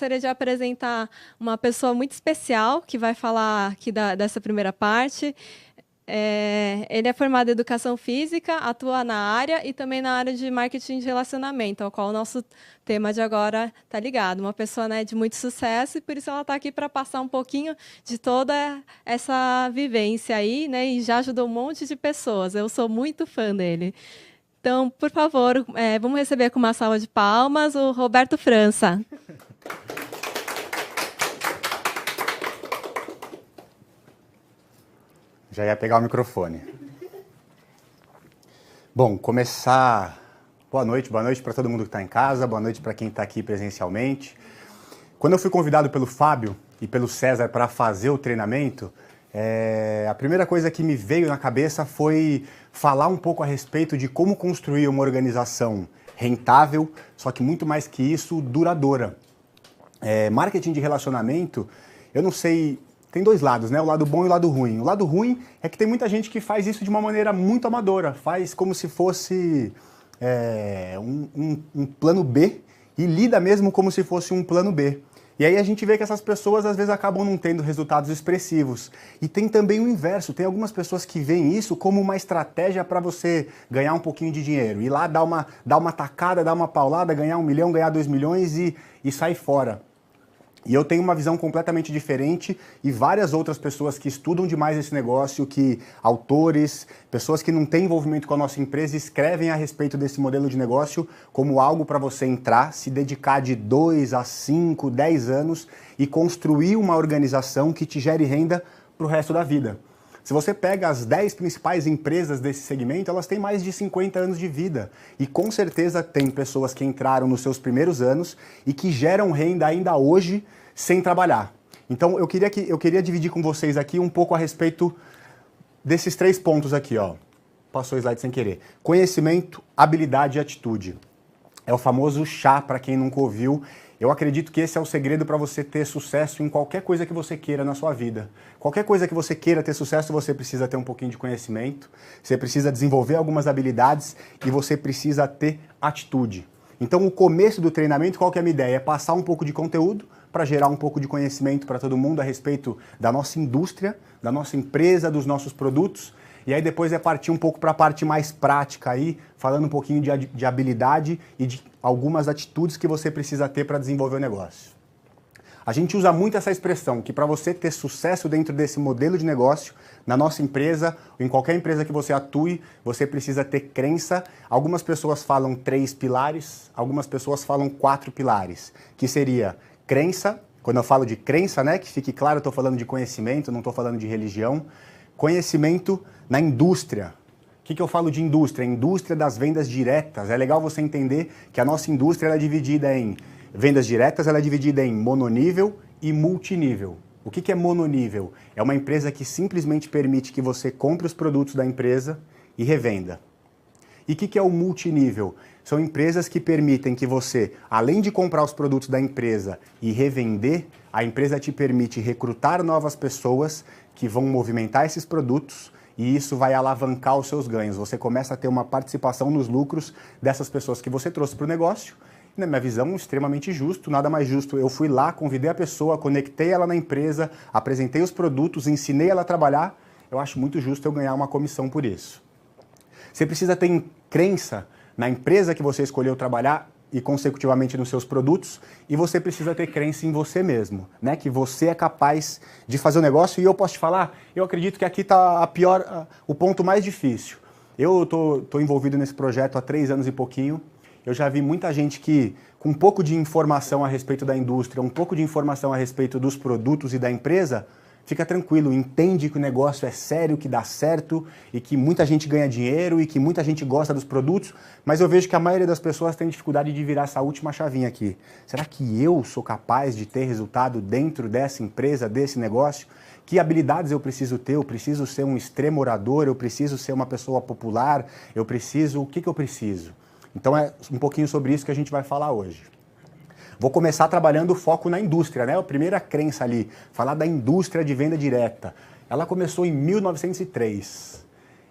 gostaria de apresentar uma pessoa muito especial que vai falar aqui dessa primeira parte. Ele é formado em Educação Física, atua na área e também na área de Marketing de Relacionamento, ao qual o nosso tema de agora está ligado. Uma pessoa, né, de muito sucesso e por isso ela está aqui para passar um pouquinho de toda essa vivência aí, né, e já ajudou um monte de pessoas. Eu sou muito fã dele. Então, por favor, vamos receber com uma salva de palmas o Roberto França. Já ia pegar o microfone. Bom, começar... Boa noite para todo mundo que está em casa, boa noite para quem está aqui presencialmente. Quando eu fui convidado pelo Fábio e pelo César para fazer o treinamento, a primeira coisa que me veio na cabeça foi falar um pouco a respeito de como construir uma organização rentável, só que muito mais que isso, duradoura. Marketing de relacionamento, eu não sei... Tem dois lados, né? O lado bom e o lado ruim. O lado ruim é que tem muita gente que faz isso de uma maneira muito amadora, faz como se fosse um plano B e lida mesmo como se fosse um plano B. E aí a gente vê que essas pessoas às vezes acabam não tendo resultados expressivos. E tem também o inverso, tem algumas pessoas que veem isso como uma estratégia para você ganhar um pouquinho de dinheiro. Ir lá dar uma tacada, dar uma paulada, ganhar 1 milhão, ganhar 2 milhões e sair fora. E eu tenho uma visão completamente diferente e várias outras pessoas que estudam demais esse negócio, que autores, pessoas que não têm envolvimento com a nossa empresa escrevem a respeito desse modelo de negócio como algo para você entrar, se dedicar de 2 a 5, 10 anos e construir uma organização que te gere renda para o resto da vida. Se você pega as 10 principais empresas desse segmento, elas têm mais de 50 anos de vida. E com certeza tem pessoas que entraram nos seus primeiros anos e que geram renda ainda hoje sem trabalhar. Então eu queria dividir com vocês aqui um pouco a respeito desses 3 pontos aqui, ó. Passou o slide sem querer. Conhecimento, habilidade e atitude. É o famoso chá, para quem nunca ouviu. Eu acredito que esse é o segredo para você ter sucesso em qualquer coisa que você queira na sua vida. Qualquer coisa que você queira ter sucesso, você precisa ter um pouquinho de conhecimento, você precisa desenvolver algumas habilidades e você precisa ter atitude. Então o começo do treinamento, qual que é a minha ideia? É passar um pouco de conteúdo para gerar um pouco de conhecimento para todo mundo a respeito da nossa indústria, da nossa empresa, dos nossos produtos. E aí depois é partir um pouco para a parte mais prática aí, falando um pouquinho de habilidade e de algumas atitudes que você precisa ter para desenvolver o negócio. A gente usa muito essa expressão, que para você ter sucesso dentro desse modelo de negócio, na nossa empresa, ou em qualquer empresa que você atue, você precisa ter crença. Algumas pessoas falam 3 pilares, algumas pessoas falam 4 pilares, que seria crença. Quando eu falo de crença, né, que fique claro, eu estou falando de conhecimento, não estou falando de religião. Conhecimento na indústria. O que eu falo de indústria? Indústria das vendas diretas. É legal você entender que a nossa indústria ela é dividida em vendas diretas, ela é dividida em mononível e multinível. O que é mononível? É uma empresa que simplesmente permite que você compre os produtos da empresa e revenda. E o que é o multinível? São empresas que permitem que você, além de comprar os produtos da empresa e revender, a empresa te permite recrutar novas pessoas que vão movimentar esses produtos e isso vai alavancar os seus ganhos. Você começa a ter uma participação nos lucros dessas pessoas que você trouxe para o negócio. Na minha visão, extremamente justo, nada mais justo. Eu fui lá, convidei a pessoa, conectei ela na empresa, apresentei os produtos, ensinei ela a trabalhar. Eu acho muito justo eu ganhar uma comissão por isso. Você precisa ter crença na empresa que você escolheu trabalhar e consecutivamente nos seus produtos, e você precisa ter crença em você mesmo, né? Que você é capaz de fazer o negócio. E eu posso te falar, eu acredito que aqui está o ponto mais difícil. Eu tô envolvido nesse projeto há 3 anos e pouquinho. Eu já vi muita gente que, com um pouco de informação a respeito da indústria, um pouco de informação a respeito dos produtos e da empresa, fica tranquilo, entende que o negócio é sério, que dá certo e que muita gente ganha dinheiro e que muita gente gosta dos produtos, mas eu vejo que a maioria das pessoas tem dificuldade de virar essa última chavinha aqui. Será que eu sou capaz de ter resultado dentro dessa empresa, desse negócio? Que habilidades eu preciso ter? Eu preciso ser um extremo orador? Eu preciso ser uma pessoa popular? O que eu preciso? Então é um pouquinho sobre isso que a gente vai falar hoje. Vou começar trabalhando o foco na indústria, né? A primeira crença ali, falar da indústria de venda direta. Ela começou em 1903.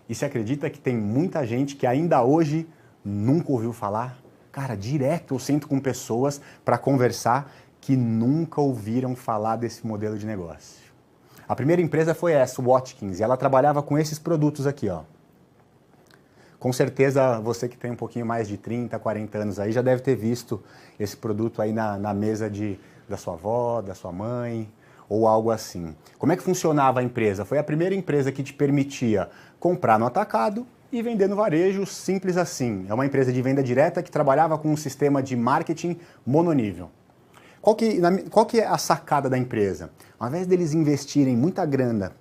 E se acredita que tem muita gente que ainda hoje nunca ouviu falar? Cara, direto eu sento com pessoas para conversar que nunca ouviram falar desse modelo de negócio. A primeira empresa foi essa, Watkins, e ela trabalhava com esses produtos aqui, ó. Com certeza você que tem um pouquinho mais de 30, 40 anos aí já deve ter visto esse produto aí na mesa da sua avó, da sua mãe, ou algo assim. Como é que funcionava a empresa? Foi a primeira empresa que te permitia comprar no atacado e vender no varejo, simples assim. É uma empresa de venda direta que trabalhava com um sistema de marketing mononível. Qual que é a sacada da empresa? Ao invés deles investirem muita grana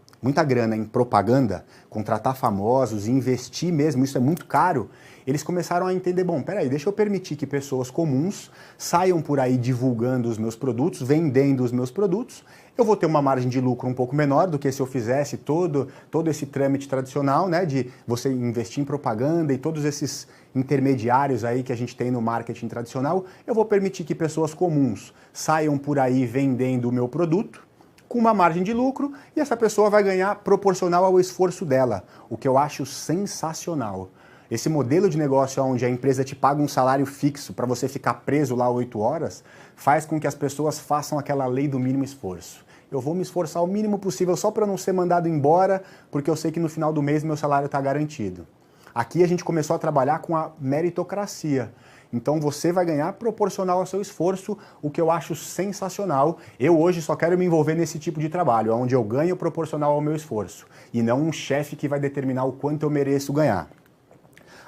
em propaganda, contratar famosos e investir mesmo, isso é muito caro, eles começaram a entender, bom, peraí, deixa eu permitir que pessoas comuns saiam por aí divulgando os meus produtos, vendendo os meus produtos, eu vou ter uma margem de lucro um pouco menor do que se eu fizesse todo esse trâmite tradicional, né, de você investir em propaganda e todos esses intermediários aí que a gente tem no marketing tradicional, eu vou permitir que pessoas comuns saiam por aí vendendo o meu produto, com uma margem de lucro, e essa pessoa vai ganhar proporcional ao esforço dela, o que eu acho sensacional. Esse modelo de negócio onde a empresa te paga um salário fixo para você ficar preso lá 8 horas, faz com que as pessoas façam aquela lei do mínimo esforço. Eu vou me esforçar o mínimo possível só para não ser mandado embora, porque eu sei que no final do mês meu salário está garantido. Aqui a gente começou a trabalhar com a meritocracia. Então você vai ganhar proporcional ao seu esforço, o que eu acho sensacional. Eu hoje só quero me envolver nesse tipo de trabalho, onde eu ganho proporcional ao meu esforço, e não um chefe que vai determinar o quanto eu mereço ganhar.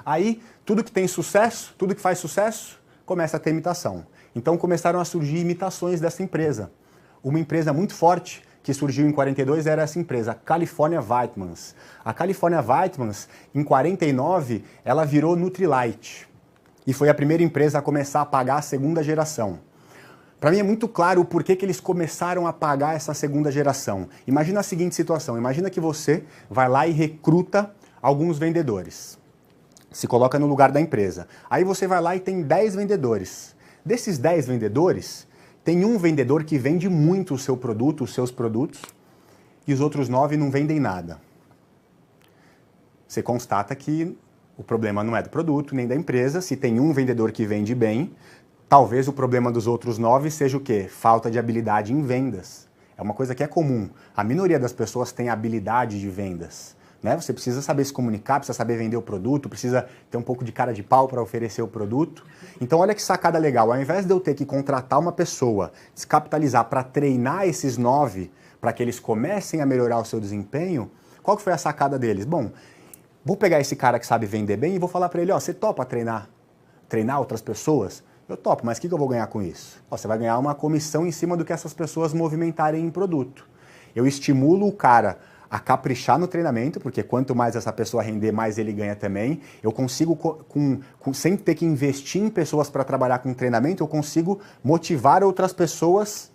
Aí, tudo que tem sucesso, tudo que faz sucesso, começa a ter imitação. Então começaram a surgir imitações dessa empresa. Uma empresa muito forte que surgiu em 42 era essa empresa, a California Vitamins. A California Vitamins, em 49, ela virou Nutrilite. E foi a primeira empresa a começar a pagar a segunda geração. Para mim é muito claro o porquê que eles começaram a pagar essa segunda geração. Imagina a seguinte situação, imagina que você vai lá e recruta alguns vendedores. Se coloca no lugar da empresa. Aí você vai lá e tem 10 vendedores. Desses 10 vendedores, tem um vendedor que vende muito o seu produto, os seus produtos, e os outros 9 não vendem nada. Você constata que o problema não é do produto, nem da empresa. Se tem um vendedor que vende bem, talvez o problema dos outros 9 seja o quê? Falta de habilidade em vendas. É uma coisa que é comum. A minoria das pessoas tem habilidade de vendas. Né? Você precisa saber se comunicar, precisa saber vender o produto, precisa ter um pouco de cara de pau para oferecer o produto. Então olha que sacada legal, ao invés de eu ter que contratar uma pessoa, descapitalizar para treinar esses 9, para que eles comecem a melhorar o seu desempenho, qual que foi a sacada deles? Bom, vou pegar esse cara que sabe vender bem e vou falar para ele, ó, você topa treinar outras pessoas? Eu topo, mas o que eu vou ganhar com isso? Ó, você vai ganhar uma comissão em cima do que essas pessoas movimentarem em produto. Eu estimulo o cara a caprichar no treinamento, porque quanto mais essa pessoa render, mais ele ganha também. Eu consigo, sem ter que investir em pessoas para trabalhar com treinamento, eu consigo motivar outras pessoas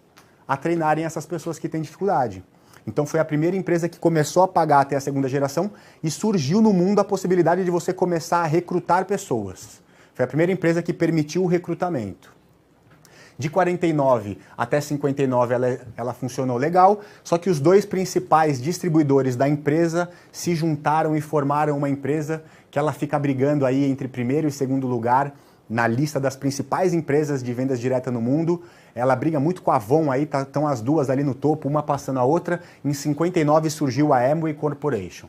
a treinarem essas pessoas que têm dificuldade. Então foi a primeira empresa que começou a pagar até a segunda geração e surgiu no mundo a possibilidade de você começar a recrutar pessoas. Foi a primeira empresa que permitiu o recrutamento. De 49 até 59 ela funcionou legal, só que os dois principais distribuidores da empresa se juntaram e formaram uma empresa que ela fica brigando aí entre primeiro e segundo lugar na lista das principais empresas de vendas direta no mundo. Ela briga muito com a Avon aí, estão as duas ali no topo, uma passando a outra. Em 59 surgiu a Amway Corporation,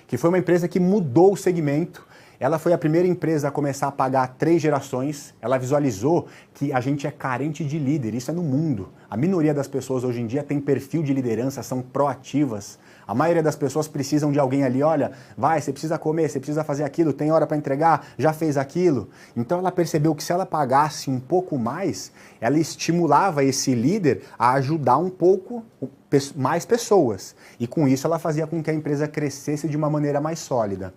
que foi uma empresa que mudou o segmento. Ela foi a primeira empresa a começar a pagar 3 gerações. Ela visualizou que a gente é carente de líder, isso é no mundo. A minoria das pessoas hoje em dia tem perfil de liderança, são proativas. A maioria das pessoas precisam de alguém ali, olha, vai, você precisa comer, você precisa fazer aquilo, tem hora para entregar, já fez aquilo. Então ela percebeu que se ela pagasse um pouco mais, ela estimulava esse líder a ajudar um pouco mais pessoas. E com isso ela fazia com que a empresa crescesse de uma maneira mais sólida.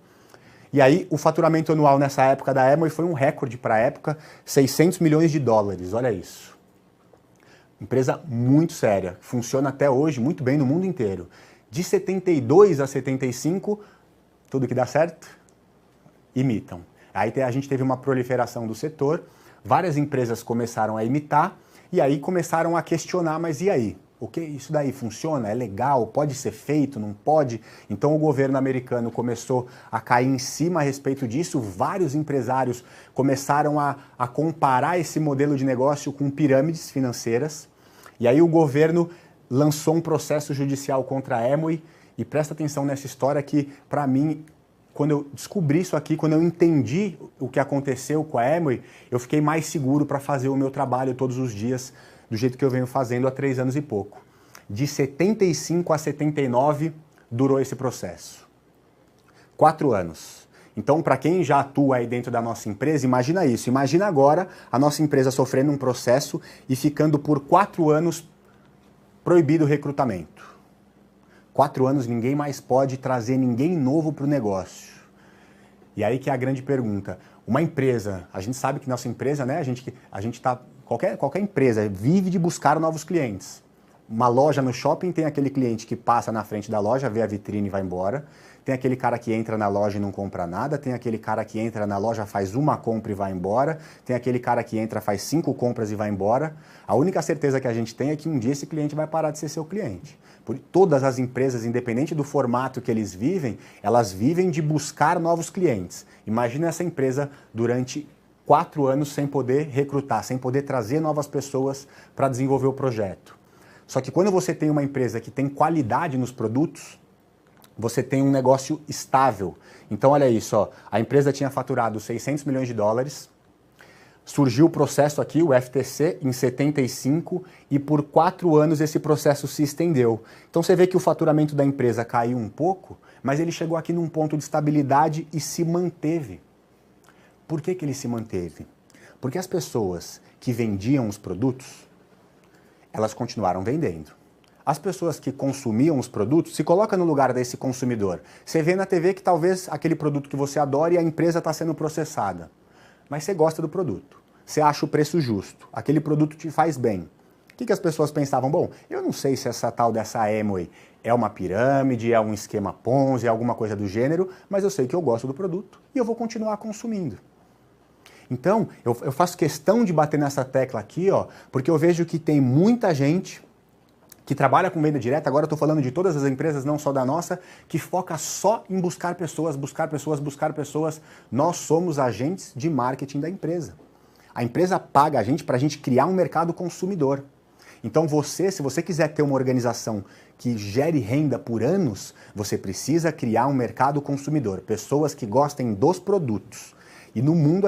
E aí, o faturamento anual nessa época da Amway foi um recorde para a época, 600 milhões de dólares, olha isso. Empresa muito séria, funciona até hoje muito bem no mundo inteiro. De 72 a 75, tudo que dá certo, imitam. Aí a gente teve uma proliferação do setor, várias empresas começaram a imitar, e aí começaram a questionar, mas e aí? Ok, isso daí funciona? É legal? Pode ser feito? Não pode? Então o governo americano começou a cair em cima a respeito disso, vários empresários começaram a comparar esse modelo de negócio com pirâmides financeiras, e aí o governo lançou um processo judicial contra a Amway, e presta atenção nessa história que, para mim, quando eu descobri isso aqui, quando eu entendi o que aconteceu com a Amway, eu fiquei mais seguro para fazer o meu trabalho todos os dias, do jeito que eu venho fazendo há 3 anos e pouco. De 75 a 79 durou esse processo. 4 anos. Então, para quem já atua aí dentro da nossa empresa, imagina isso. Imagina agora a nossa empresa sofrendo um processo e ficando por 4 anos proibido o recrutamento. 4 anos ninguém mais pode trazer ninguém novo para o negócio. E aí que é a grande pergunta. Uma empresa, a gente sabe que nossa empresa, né, a gente tá, qualquer empresa vive de buscar novos clientes. Uma loja no shopping tem aquele cliente que passa na frente da loja, vê a vitrine e vai embora. Tem aquele cara que entra na loja e não compra nada. Tem aquele cara que entra na loja, faz uma compra e vai embora. Tem aquele cara que entra, faz 5 compras e vai embora. A única certeza que a gente tem é que um dia esse cliente vai parar de ser seu cliente. Por todas as empresas, independente do formato que eles vivem, elas vivem de buscar novos clientes. Imagina essa empresa durante 4 anos sem poder recrutar, sem poder trazer novas pessoas para desenvolver o projeto. Só que quando você tem uma empresa que tem qualidade nos produtos, você tem um negócio estável. Então olha isso, ó, a empresa tinha faturado 600 milhões de dólares, surgiu o processo aqui, o FTC, em 75, e por 4 anos esse processo se estendeu. Então você vê que o faturamento da empresa caiu um pouco, mas ele chegou aqui num ponto de estabilidade e se manteve. Por que que ele se manteve? Porque as pessoas que vendiam os produtos, elas continuaram vendendo. As pessoas que consumiam os produtos, se coloca no lugar desse consumidor. Você vê na TV que talvez aquele produto que você adora e a empresa está sendo processada. Mas você gosta do produto. Você acha o preço justo. Aquele produto te faz bem. O que as pessoas pensavam? Bom, eu não sei se essa tal dessa Amway é uma pirâmide, é um esquema Ponzi, é alguma coisa do gênero, mas eu sei que eu gosto do produto e eu vou continuar consumindo. Então, eu faço questão de bater nessa tecla aqui, ó, porque eu vejo que tem muita gente que trabalha com venda direta, agora eu estou falando de todas as empresas, não só da nossa, que foca só em buscar pessoas, buscar pessoas, buscar pessoas. Nós somos agentes de marketing da empresa. A empresa paga a gente para a gente criar um mercado consumidor. Então se você quiser ter uma organização que gere renda por anos, você precisa criar um mercado consumidor, pessoas que gostem dos produtos. E no mundo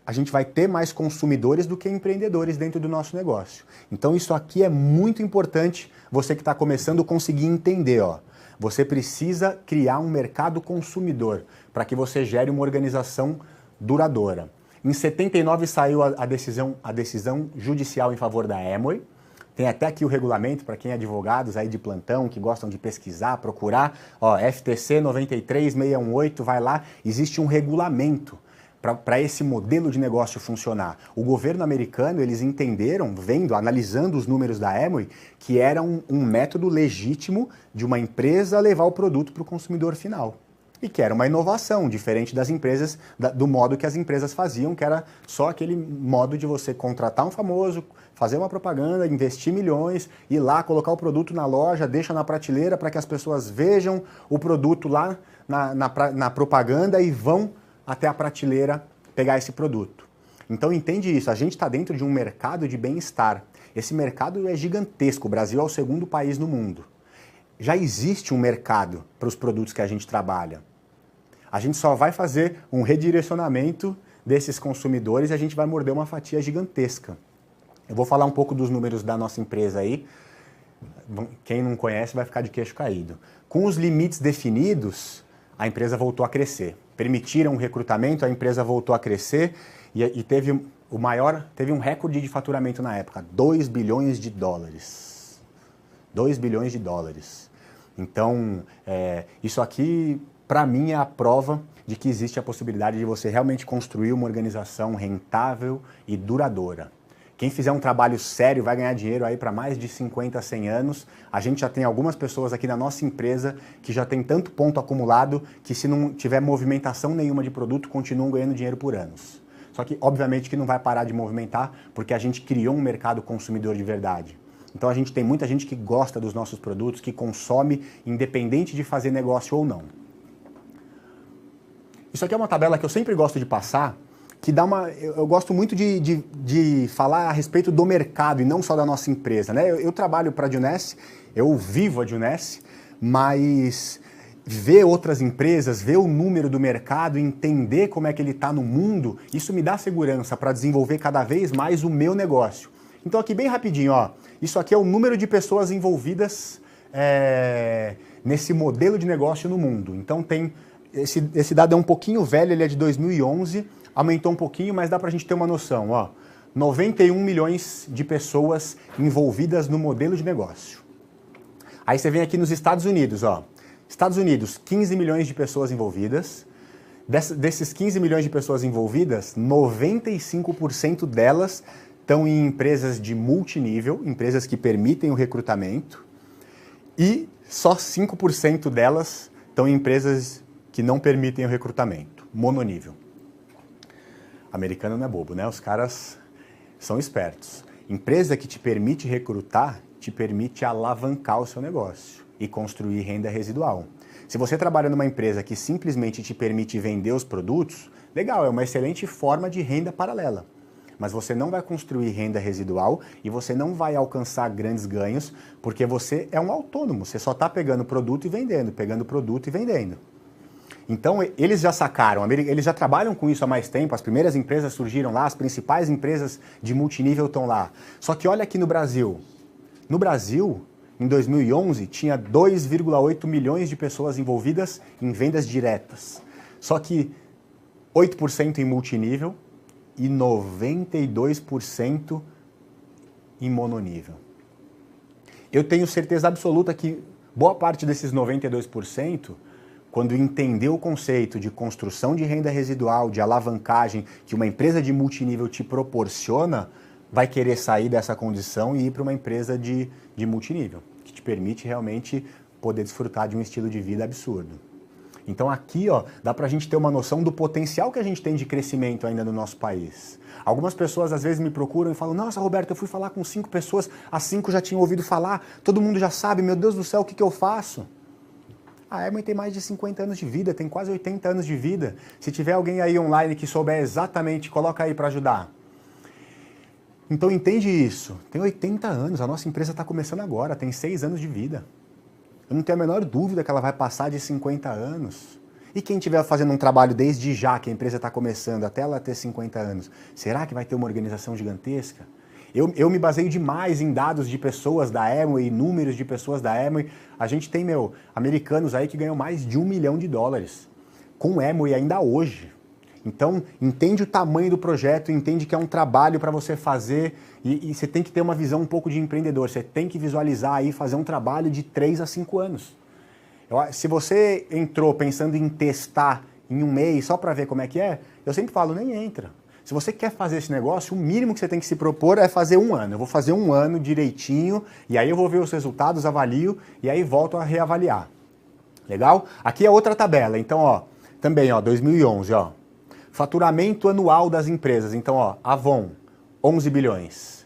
a gente vai ter mais consumidores do que empreendedores dentro do nosso negócio. Então isso aqui é muito importante, você que está começando conseguir entender, ó. Você precisa criar um mercado consumidor para que você gere uma organização duradoura. Em 79 saiu a decisão judicial em favor da Amway. Tem até aqui o regulamento para quem é advogados aí de plantão, que gostam de pesquisar, procurar. Ó, FTC 93618, vai lá, existe um regulamento para esse modelo de negócio funcionar. O governo americano, eles entenderam, analisando os números da Amway, que era um método legítimo de uma empresa levar o produto para o consumidor final. E que era uma inovação, diferente das empresas, do modo que as empresas faziam, que era só aquele modo de você contratar um famoso, fazer uma propaganda, investir milhões, ir lá, colocar o produto na loja, deixa na prateleira para que as pessoas vejam o produto lá na propaganda e vão até a prateleira pegar esse produto. Então entende isso, a gente está dentro de um mercado de bem-estar. Esse mercado é gigantesco, o Brasil é o 2º país no mundo. Já existe um mercado para os produtos que a gente trabalha. A gente só vai fazer um redirecionamento desses consumidores e a gente vai morder uma fatia gigantesca. Eu vou falar um pouco dos números da nossa empresa aí. Quem não conhece vai ficar de queixo caído. Com os limites definidos, a empresa voltou a crescer. Permitiram o recrutamento, a empresa voltou a crescer e teve um recorde de faturamento na época, 2 bilhões de dólares. 2 bilhões de dólares. Então, isso aqui, para mim, é a prova de que existe a possibilidade de você realmente construir uma organização rentável e duradoura. Quem fizer um trabalho sério vai ganhar dinheiro aí para mais de 50, 100 anos. A gente já tem algumas pessoas aqui na nossa empresa que já tem tanto ponto acumulado que se não tiver movimentação nenhuma de produto, continuam ganhando dinheiro por anos. Só que, obviamente, que não vai parar de movimentar porque a gente criou um mercado consumidor de verdade. Então a gente tem muita gente que gosta dos nossos produtos, que consome, independente de fazer negócio ou não. Isso aqui é uma tabela que eu sempre gosto de passar, que dá uma... Eu gosto muito de falar a respeito do mercado e não só da nossa empresa, né? Eu trabalho para a Juness, eu vivo a Juness, mas ver outras empresas, ver o número do mercado, entender como é que ele está no mundo, isso me dá segurança para desenvolver cada vez mais o meu negócio. Então aqui bem rapidinho, ó, isso aqui é o número de pessoas envolvidas nesse modelo de negócio no mundo. Então tem... Esse dado é um pouquinho velho, ele é de 2011, aumentou um pouquinho, mas dá para a gente ter uma noção. Ó, 91 milhões de pessoas envolvidas no modelo de negócio. Aí você vem aqui nos Estados Unidos, ó. Estados Unidos, 15 milhões de pessoas envolvidas. Desses 15 milhões de pessoas envolvidas, 95% delas estão em empresas de multinível, empresas que permitem o recrutamento, e só 5% delas estão em empresas que não permitem o recrutamento, mononível. Americano não é bobo, né? Os caras são espertos. Empresa que te permite recrutar, te permite alavancar o seu negócio e construir renda residual. Se você trabalha numa empresa que simplesmente te permite vender os produtos, legal, é uma excelente forma de renda paralela. Mas você não vai construir renda residual e você não vai alcançar grandes ganhos porque você é um autônomo, você só está pegando produto e vendendo, pegando produto e vendendo. Então, eles já sacaram, eles já trabalham com isso há mais tempo, as primeiras empresas surgiram lá, as principais empresas de multinível estão lá. Só que olha aqui no Brasil. No Brasil, em 2011, tinha 2,8 milhões de pessoas envolvidas em vendas diretas. Só que 8% em multinível e 92% em mononível. Eu tenho certeza absoluta que boa parte desses 92%, quando entender o conceito de construção de renda residual, de alavancagem que uma empresa de multinível te proporciona, vai querer sair dessa condição e ir para uma empresa de multinível, que te permite realmente poder desfrutar de um estilo de vida absurdo. Então aqui, ó, dá para a gente ter uma noção do potencial que a gente tem de crescimento ainda no nosso país. Algumas pessoas às vezes me procuram e falam, nossa, Roberto, eu fui falar com 5 pessoas, as 5 já tinham ouvido falar, todo mundo já sabe, meu Deus do céu, o que eu faço? A Emoi tem mais de 50 anos de vida, tem quase 80 anos de vida. Se tiver alguém aí online que souber exatamente, coloca aí para ajudar. Então entende isso, tem 80 anos, a nossa empresa está começando agora, tem 6 anos de vida. Eu não tenho a menor dúvida que ela vai passar de 50 anos. E quem estiver fazendo um trabalho desde já, que a empresa está começando, até ela ter 50 anos, será que vai ter uma organização gigantesca? Eu me baseio demais em dados de pessoas da Emoi, números de pessoas da Emoi. A gente tem, americanos aí que ganham mais de $1 milhão com Emoi ainda hoje. Então, entende o tamanho do projeto, entende que é um trabalho para você fazer e você tem que ter uma visão um pouco de empreendedor. Você tem que visualizar aí, fazer um trabalho de 3 a 5 anos. Se você entrou pensando em testar em um mês só para ver como é que é, eu sempre falo, nem entra. Se você quer fazer esse negócio, o mínimo que você tem que se propor é fazer 1 ano. Eu vou fazer 1 ano direitinho, e aí eu vou ver os resultados, avalio, e aí volto a reavaliar. Legal? Aqui é outra tabela. Então, ó, também, ó, 2011, ó. Faturamento anual das empresas. Então, ó, Avon, 11 bilhões.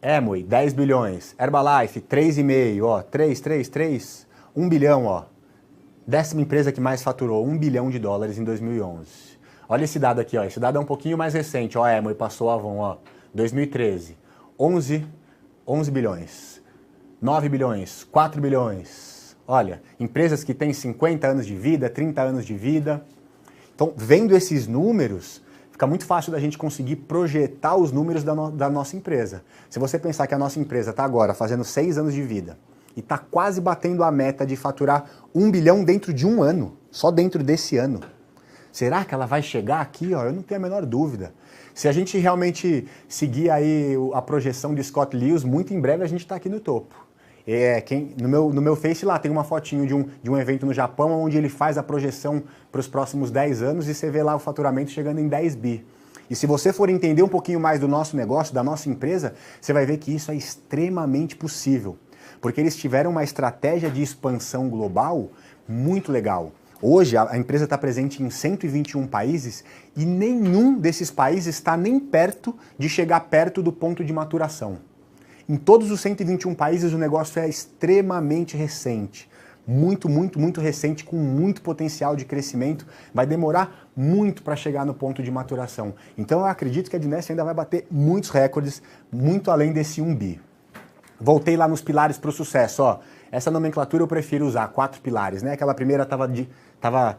Emoi, 10 bilhões. Herbalife, 3,5, ó, 3, 1 bilhão, ó. 10ª empresa que mais faturou, $1 bilhão em 2011. Olha esse dado aqui, ó. Esse dado é um pouquinho mais recente, ó. A Emoi passou a Avon, ó. 2013, 11 bilhões. 9 bilhões, 4 bilhões. Olha, empresas que têm 50 anos de vida, 30 anos de vida. Então, vendo esses números, fica muito fácil da gente conseguir projetar os números da nossa empresa. Se você pensar que a nossa empresa está agora fazendo 6 anos de vida e está quase batendo a meta de faturar 1 bilhão dentro de 1 ano, só dentro desse ano, será que ela vai chegar aqui? Ó, eu não tenho a menor dúvida. Se a gente realmente seguir aí a projeção de Scott Lewis, muito em breve a gente está aqui no topo. No meu Face lá tem uma fotinho de um evento no Japão onde ele faz a projeção para os próximos 10 anos e você vê lá o faturamento chegando em 10 bi. E se você for entender um pouquinho mais do nosso negócio, da nossa empresa, você vai ver que isso é extremamente possível. Porque eles tiveram uma estratégia de expansão global muito legal. Hoje a empresa está presente em 121 países e nenhum desses países está nem perto de chegar perto do ponto de maturação. Em todos os 121 países o negócio é extremamente recente. Muito, muito, muito recente, com muito potencial de crescimento. Vai demorar muito para chegar no ponto de maturação. Então eu acredito que a Dnest ainda vai bater muitos recordes, muito além desse 1 bi. Voltei lá nos pilares para o sucesso. Ó. Essa nomenclatura eu prefiro usar, 4 pilares. Né? Aquela primeira estava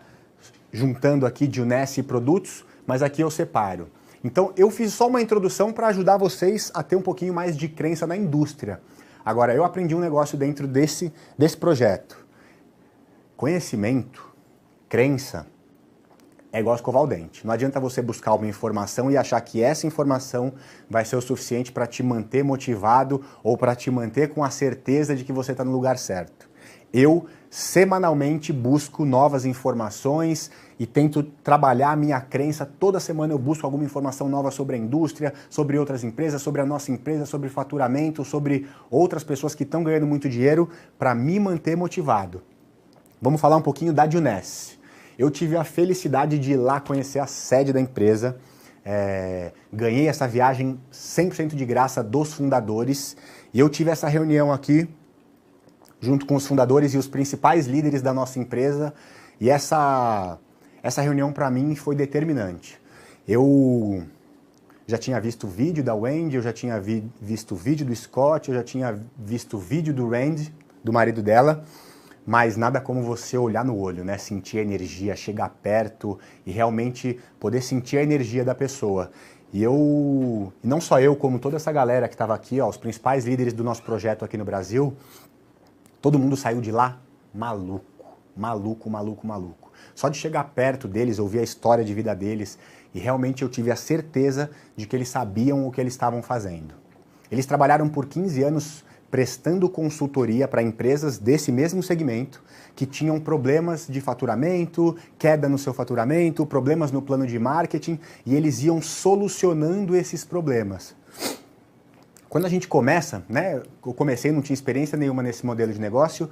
juntando aqui Dnest e produtos, mas aqui eu separo. Então eu fiz só uma introdução para ajudar vocês a ter um pouquinho mais de crença na indústria. Agora, eu aprendi um negócio dentro desse projeto. Conhecimento, crença, é igual escovar o dente. Não adianta você buscar uma informação e achar que essa informação vai ser o suficiente para te manter motivado ou para te manter com a certeza de que você está no lugar certo. Eu, semanalmente, busco novas informações e tento trabalhar a minha crença. Toda semana eu busco alguma informação nova sobre a indústria, sobre outras empresas, sobre a nossa empresa, sobre faturamento, sobre outras pessoas que estão ganhando muito dinheiro para me manter motivado. Vamos falar um pouquinho da Dnest. Eu tive a felicidade de ir lá conhecer a sede da empresa, ganhei essa viagem 100% de graça dos fundadores e eu tive essa reunião aqui junto com os fundadores e os principais líderes da nossa empresa e essa reunião para mim foi determinante. Eu já tinha visto o vídeo da Wendy, eu já tinha visto o vídeo do Scott, eu já tinha visto o vídeo do Randy, do marido dela, mas nada como você olhar no olho, né? Sentir a energia, chegar perto e realmente poder sentir a energia da pessoa. E não só eu, como toda essa galera que estava aqui, ó, os principais líderes do nosso projeto aqui no Brasil, todo mundo saiu de lá maluco. Só de chegar perto deles, ouvir a história de vida deles, e realmente eu tive a certeza de que eles sabiam o que eles estavam fazendo. Eles trabalharam por 15 anos prestando consultoria para empresas desse mesmo segmento que tinham problemas de faturamento, queda no seu faturamento, problemas no plano de marketing, e eles iam solucionando esses problemas. Quando a gente começa, né, eu comecei, não tinha experiência nenhuma nesse modelo de negócio,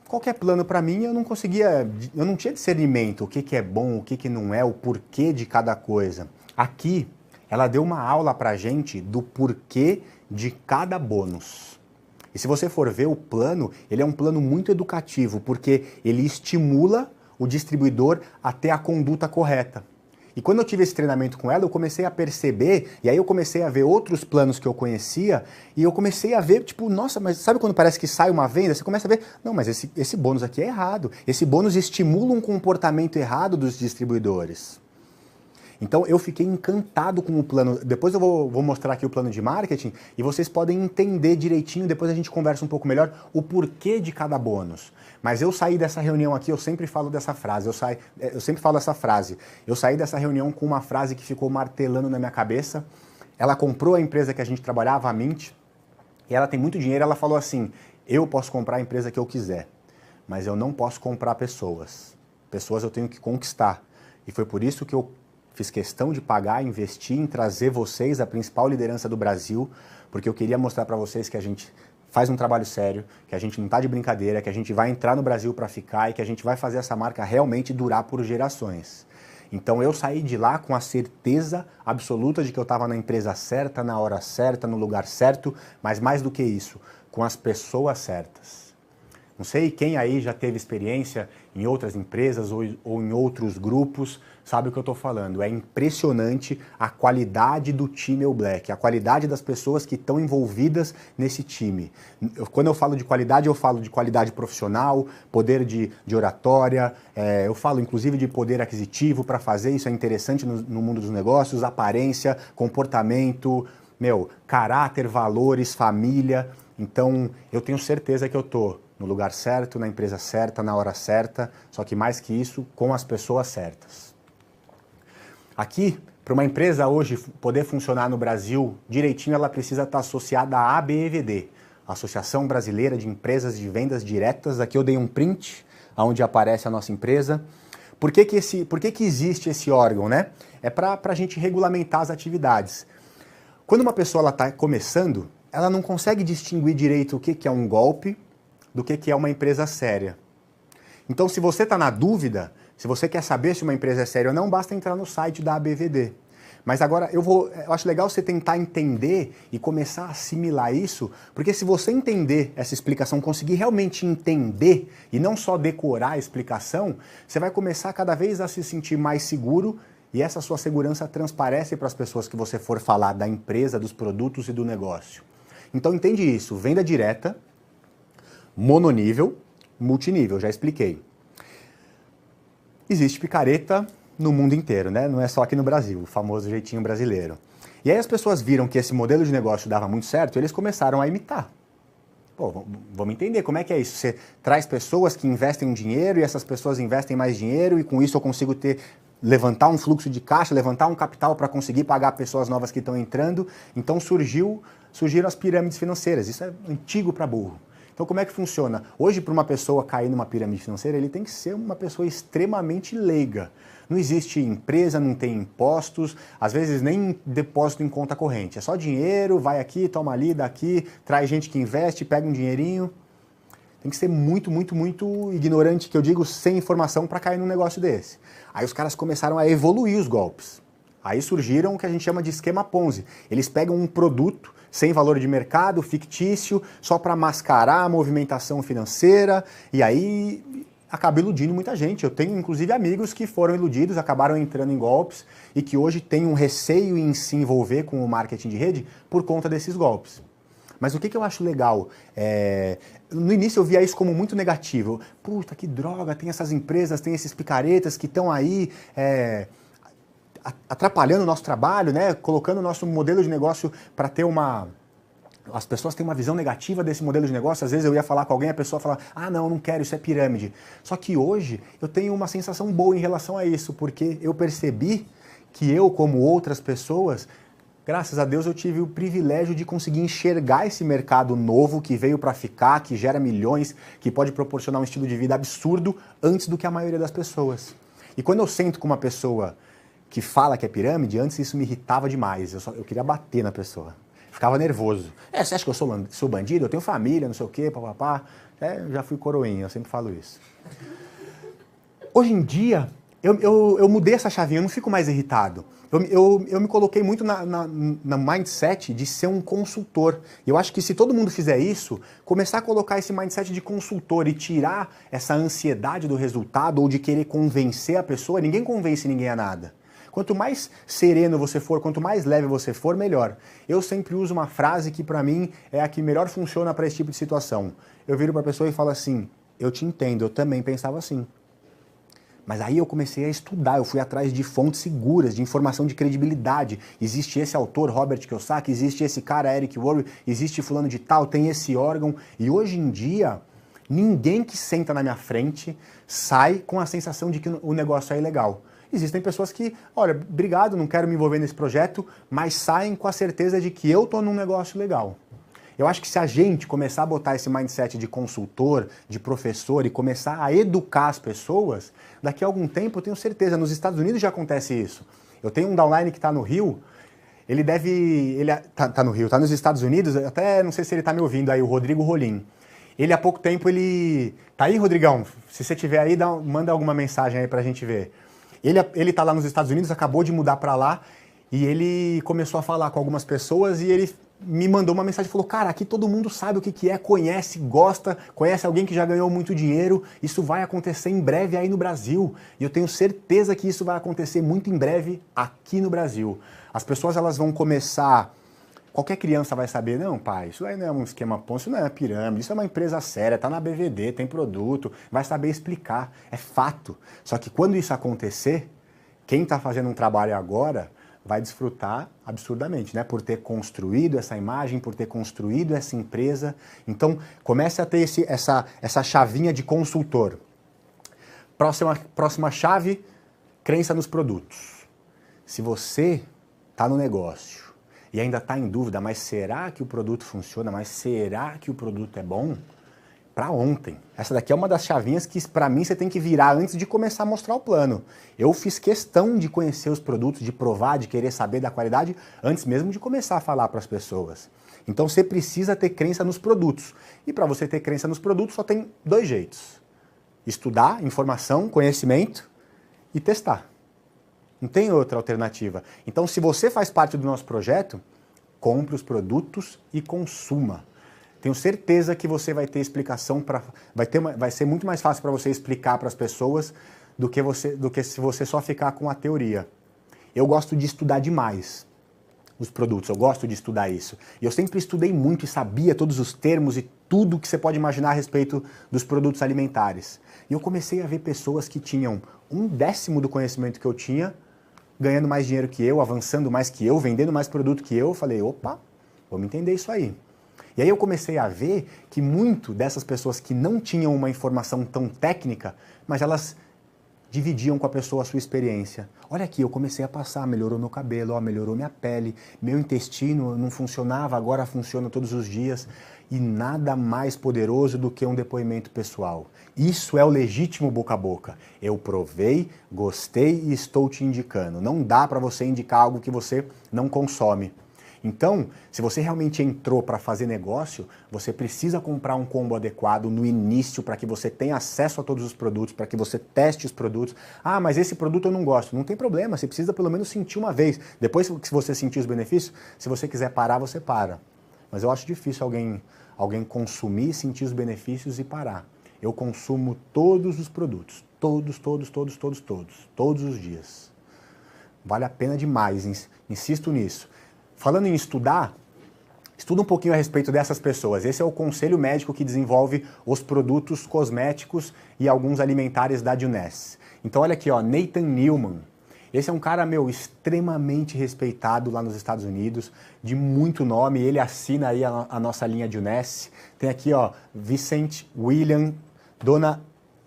qualquer plano para mim, eu não tinha discernimento, o que é bom, o que não é, o porquê de cada coisa. Aqui, ela deu uma aula para a gente do porquê de cada bônus. E se você for ver o plano, ele é um plano muito educativo, porque ele estimula o distribuidor a ter a conduta correta. E quando eu tive esse treinamento com ela, eu comecei a perceber, e aí eu comecei a ver outros planos que eu conhecia, e eu comecei a ver, tipo, nossa, mas sabe quando parece que sai uma venda? Você começa a ver, não, mas esse bônus aqui é errado. Esse bônus estimula um comportamento errado dos distribuidores. Então eu fiquei encantado com o plano. Depois eu vou mostrar aqui o plano de marketing e vocês podem entender direitinho, depois a gente conversa um pouco melhor, o porquê de cada bônus. Mas eu saí dessa reunião aqui, eu sempre falo dessa frase, eu sempre falo essa frase. Eu saí dessa reunião com uma frase que ficou martelando na minha cabeça. Ela comprou a empresa que a gente trabalhava, a Mint, e ela tem muito dinheiro, ela falou assim, eu posso comprar a empresa que eu quiser, mas eu não posso comprar pessoas. Pessoas eu tenho que conquistar. E foi por isso que eu fiz questão de pagar, investir em trazer vocês, a principal liderança do Brasil, porque eu queria mostrar para vocês que a gente faz um trabalho sério, que a gente não está de brincadeira, que a gente vai entrar no Brasil para ficar e que a gente vai fazer essa marca realmente durar por gerações. Então eu saí de lá com a certeza absoluta de que eu estava na empresa certa, na hora certa, no lugar certo, mas mais do que isso, com as pessoas certas. Não sei quem aí já teve experiência em outras empresas ou em outros grupos, sabe o que eu estou falando. É impressionante a qualidade do time All Black, a qualidade das pessoas que estão envolvidas nesse time. Quando eu falo de qualidade profissional, poder de oratória, eu falo inclusive de poder aquisitivo para fazer, isso é interessante no mundo dos negócios, aparência, comportamento, caráter, valores, família. Então eu tenho certeza que eu estou no lugar certo, na empresa certa, na hora certa, só que mais que isso, com as pessoas certas. Aqui, para uma empresa hoje poder funcionar no Brasil direitinho, ela precisa estar associada à ABVD, Associação Brasileira de Empresas de Vendas Diretas. Aqui eu dei um print, onde aparece a nossa empresa. Por que que existe esse órgão, né? É para a gente regulamentar as atividades. Quando uma pessoa está começando, ela não consegue distinguir direito o que é um golpe do que é uma empresa séria. Então, se você está na dúvida, se você quer saber se uma empresa é séria ou não, basta entrar no site da ABVD. Mas agora eu acho legal você tentar entender e começar a assimilar isso, porque se você entender essa explicação, conseguir realmente entender e não só decorar a explicação, você vai começar cada vez a se sentir mais seguro e essa sua segurança transparece para as pessoas que você for falar da empresa, dos produtos e do negócio. Então entende isso, venda direta, mononível, multinível, já expliquei. Existe picareta no mundo inteiro, né? Não é só aqui no Brasil, o famoso jeitinho brasileiro. E aí as pessoas viram que esse modelo de negócio dava muito certo e eles começaram a imitar. Pô, vamos entender como é que é isso. Você traz pessoas que investem dinheiro e essas pessoas investem mais dinheiro e com isso eu consigo levantar um fluxo de caixa, levantar um capital para conseguir pagar pessoas novas que estão entrando. Então surgiram as pirâmides financeiras. Isso é antigo para burro. Então como é que funciona? Hoje, para uma pessoa cair numa pirâmide financeira, ele tem que ser uma pessoa extremamente leiga. Não existe empresa, não tem impostos, às vezes nem depósito em conta corrente. É só dinheiro, vai aqui, toma ali, daqui, traz gente que investe, pega um dinheirinho. Tem que ser muito, muito, muito ignorante, que eu digo, sem informação para cair num negócio desse. Aí os caras começaram a evoluir os golpes. Aí surgiram o que a gente chama de esquema Ponzi. Eles pegam um produto sem valor de mercado, fictício, só para mascarar a movimentação financeira, e aí acaba iludindo muita gente. Eu tenho, inclusive, amigos que foram iludidos, acabaram entrando em golpes, e que hoje têm um receio em se envolver com o marketing de rede por conta desses golpes. Mas o que eu acho legal? No início eu via isso como muito negativo. Puta, que droga, tem essas empresas, tem esses picaretas que estão aí atrapalhando o nosso trabalho, né? Colocando o nosso modelo de negócio para ter As pessoas têm uma visão negativa desse modelo de negócio. Às vezes eu ia falar com alguém, a pessoa falava, ah, não quero, isso é pirâmide. Só que hoje eu tenho uma sensação boa em relação a isso, porque eu percebi que eu, como outras pessoas, graças a Deus eu tive o privilégio de conseguir enxergar esse mercado novo que veio para ficar, que gera milhões, que pode proporcionar um estilo de vida absurdo antes do que a maioria das pessoas. E quando eu sento com uma pessoa que fala que é pirâmide, antes isso me irritava demais. Eu queria bater na pessoa. Ficava nervoso. Você acha que eu sou bandido? Eu tenho família, não sei o quê, papapá. Já fui coroinha, eu sempre falo isso. Hoje em dia, eu mudei essa chavinha, eu não fico mais irritado. Eu me coloquei muito na mindset de ser um consultor. E eu acho que se todo mundo fizer isso, começar a colocar esse mindset de consultor e tirar essa ansiedade do resultado ou de querer convencer a pessoa, ninguém convence ninguém a nada. Quanto mais sereno você for, quanto mais leve você for, melhor. Eu sempre uso uma frase que para mim é a que melhor funciona para esse tipo de situação. Eu viro para a pessoa e falo assim, eu te entendo, eu também pensava assim. Mas aí eu comecei a estudar, eu fui atrás de fontes seguras, de informação de credibilidade. Existe esse autor, Robert Kiyosaki, existe esse cara, Eric Worre, existe fulano de tal, tem esse órgão. E hoje em dia, ninguém que senta na minha frente sai com a sensação de que o negócio é ilegal. Existem pessoas que, olha, obrigado, não quero me envolver nesse projeto, mas saem com a certeza de que eu estou num negócio legal. Eu acho que se a gente começar a botar esse mindset de consultor, de professor e começar a educar as pessoas, daqui a algum tempo eu tenho certeza, nos Estados Unidos já acontece isso. Eu tenho um downline que está no Rio, tá no Rio, está nos Estados Unidos, até não sei se ele está me ouvindo aí, o Rodrigo Rolim. Ele há pouco tempo, tá aí, Rodrigão? Se você estiver aí, manda alguma mensagem aí pra gente ver. Ele tá lá nos Estados Unidos, acabou de mudar para lá e ele começou a falar com algumas pessoas e ele me mandou uma mensagem e falou, cara, aqui todo mundo sabe o que é, conhece, gosta, conhece alguém que já ganhou muito dinheiro, isso vai acontecer em breve aí no Brasil e eu tenho certeza que isso vai acontecer muito em breve aqui no Brasil. As pessoas elas vão começar... Qualquer criança vai saber, não, pai, isso aí não é um esquema Ponzi, isso não é pirâmide, isso é uma empresa séria, tá na BVD, tem produto, vai saber explicar, é fato. Só que quando isso acontecer, quem está fazendo um trabalho agora vai desfrutar absurdamente, né? Por ter construído essa imagem, por ter construído essa empresa. Então, comece a ter essa chavinha de consultor. Próxima chave, crença nos produtos. Se você está no negócio e ainda está em dúvida, mas será que o produto funciona? Mas será que o produto é bom? Para ontem. Essa daqui é uma das chavinhas que para mim você tem que virar antes de começar a mostrar o plano. Eu fiz questão de conhecer os produtos, de provar, de querer saber da qualidade, antes mesmo de começar a falar para as pessoas. Então você precisa ter crença nos produtos. E para você ter crença nos produtos só tem dois jeitos. Estudar, informação, conhecimento e testar. Não tem outra alternativa. Então, se você faz parte do nosso projeto, compre os produtos e consuma. Tenho certeza que você vai ter explicação, vai ser muito mais fácil para você explicar para as pessoas do que se você só ficar com a teoria. Eu gosto de estudar demais os produtos, eu gosto de estudar isso. E eu sempre estudei muito e sabia todos os termos e tudo que você pode imaginar a respeito dos produtos alimentares. E eu comecei a ver pessoas que tinham 1/10 do conhecimento que eu tinha, ganhando mais dinheiro que eu, avançando mais que eu, vendendo mais produto que eu. Falei, opa, vamos entender isso aí. E aí eu comecei a ver que muito dessas pessoas que não tinham uma informação tão técnica, mas elas dividiam com a pessoa a sua experiência. Olha aqui, eu comecei a passar, melhorou meu cabelo, ó, melhorou minha pele, meu intestino não funcionava, agora funciona todos os dias. E nada mais poderoso do que um depoimento pessoal. Isso é o legítimo boca a boca. Eu provei, gostei e estou te indicando. Não dá para você indicar algo que você não consome. Então, se você realmente entrou para fazer negócio, você precisa comprar um combo adequado no início para que você tenha acesso a todos os produtos, para que você teste os produtos. Ah, mas esse produto eu não gosto. Não tem problema, você precisa pelo menos sentir uma vez. Depois que você sentir os benefícios, se você quiser parar, você para. Mas eu acho difícil alguém consumir, sentir os benefícios e parar. Eu consumo todos os produtos. Todos os dias. Vale a pena demais, insisto nisso. Falando em estudar, estuda um pouquinho a respeito dessas pessoas. Esse é o conselho médico que desenvolve os produtos cosméticos e alguns alimentares da Juness. Então olha aqui, ó, Nathan Newman. Esse é um cara, extremamente respeitado lá nos Estados Unidos, de muito nome, ele assina aí a nossa linha Juness. Tem aqui, ó, Vincent, William, Dona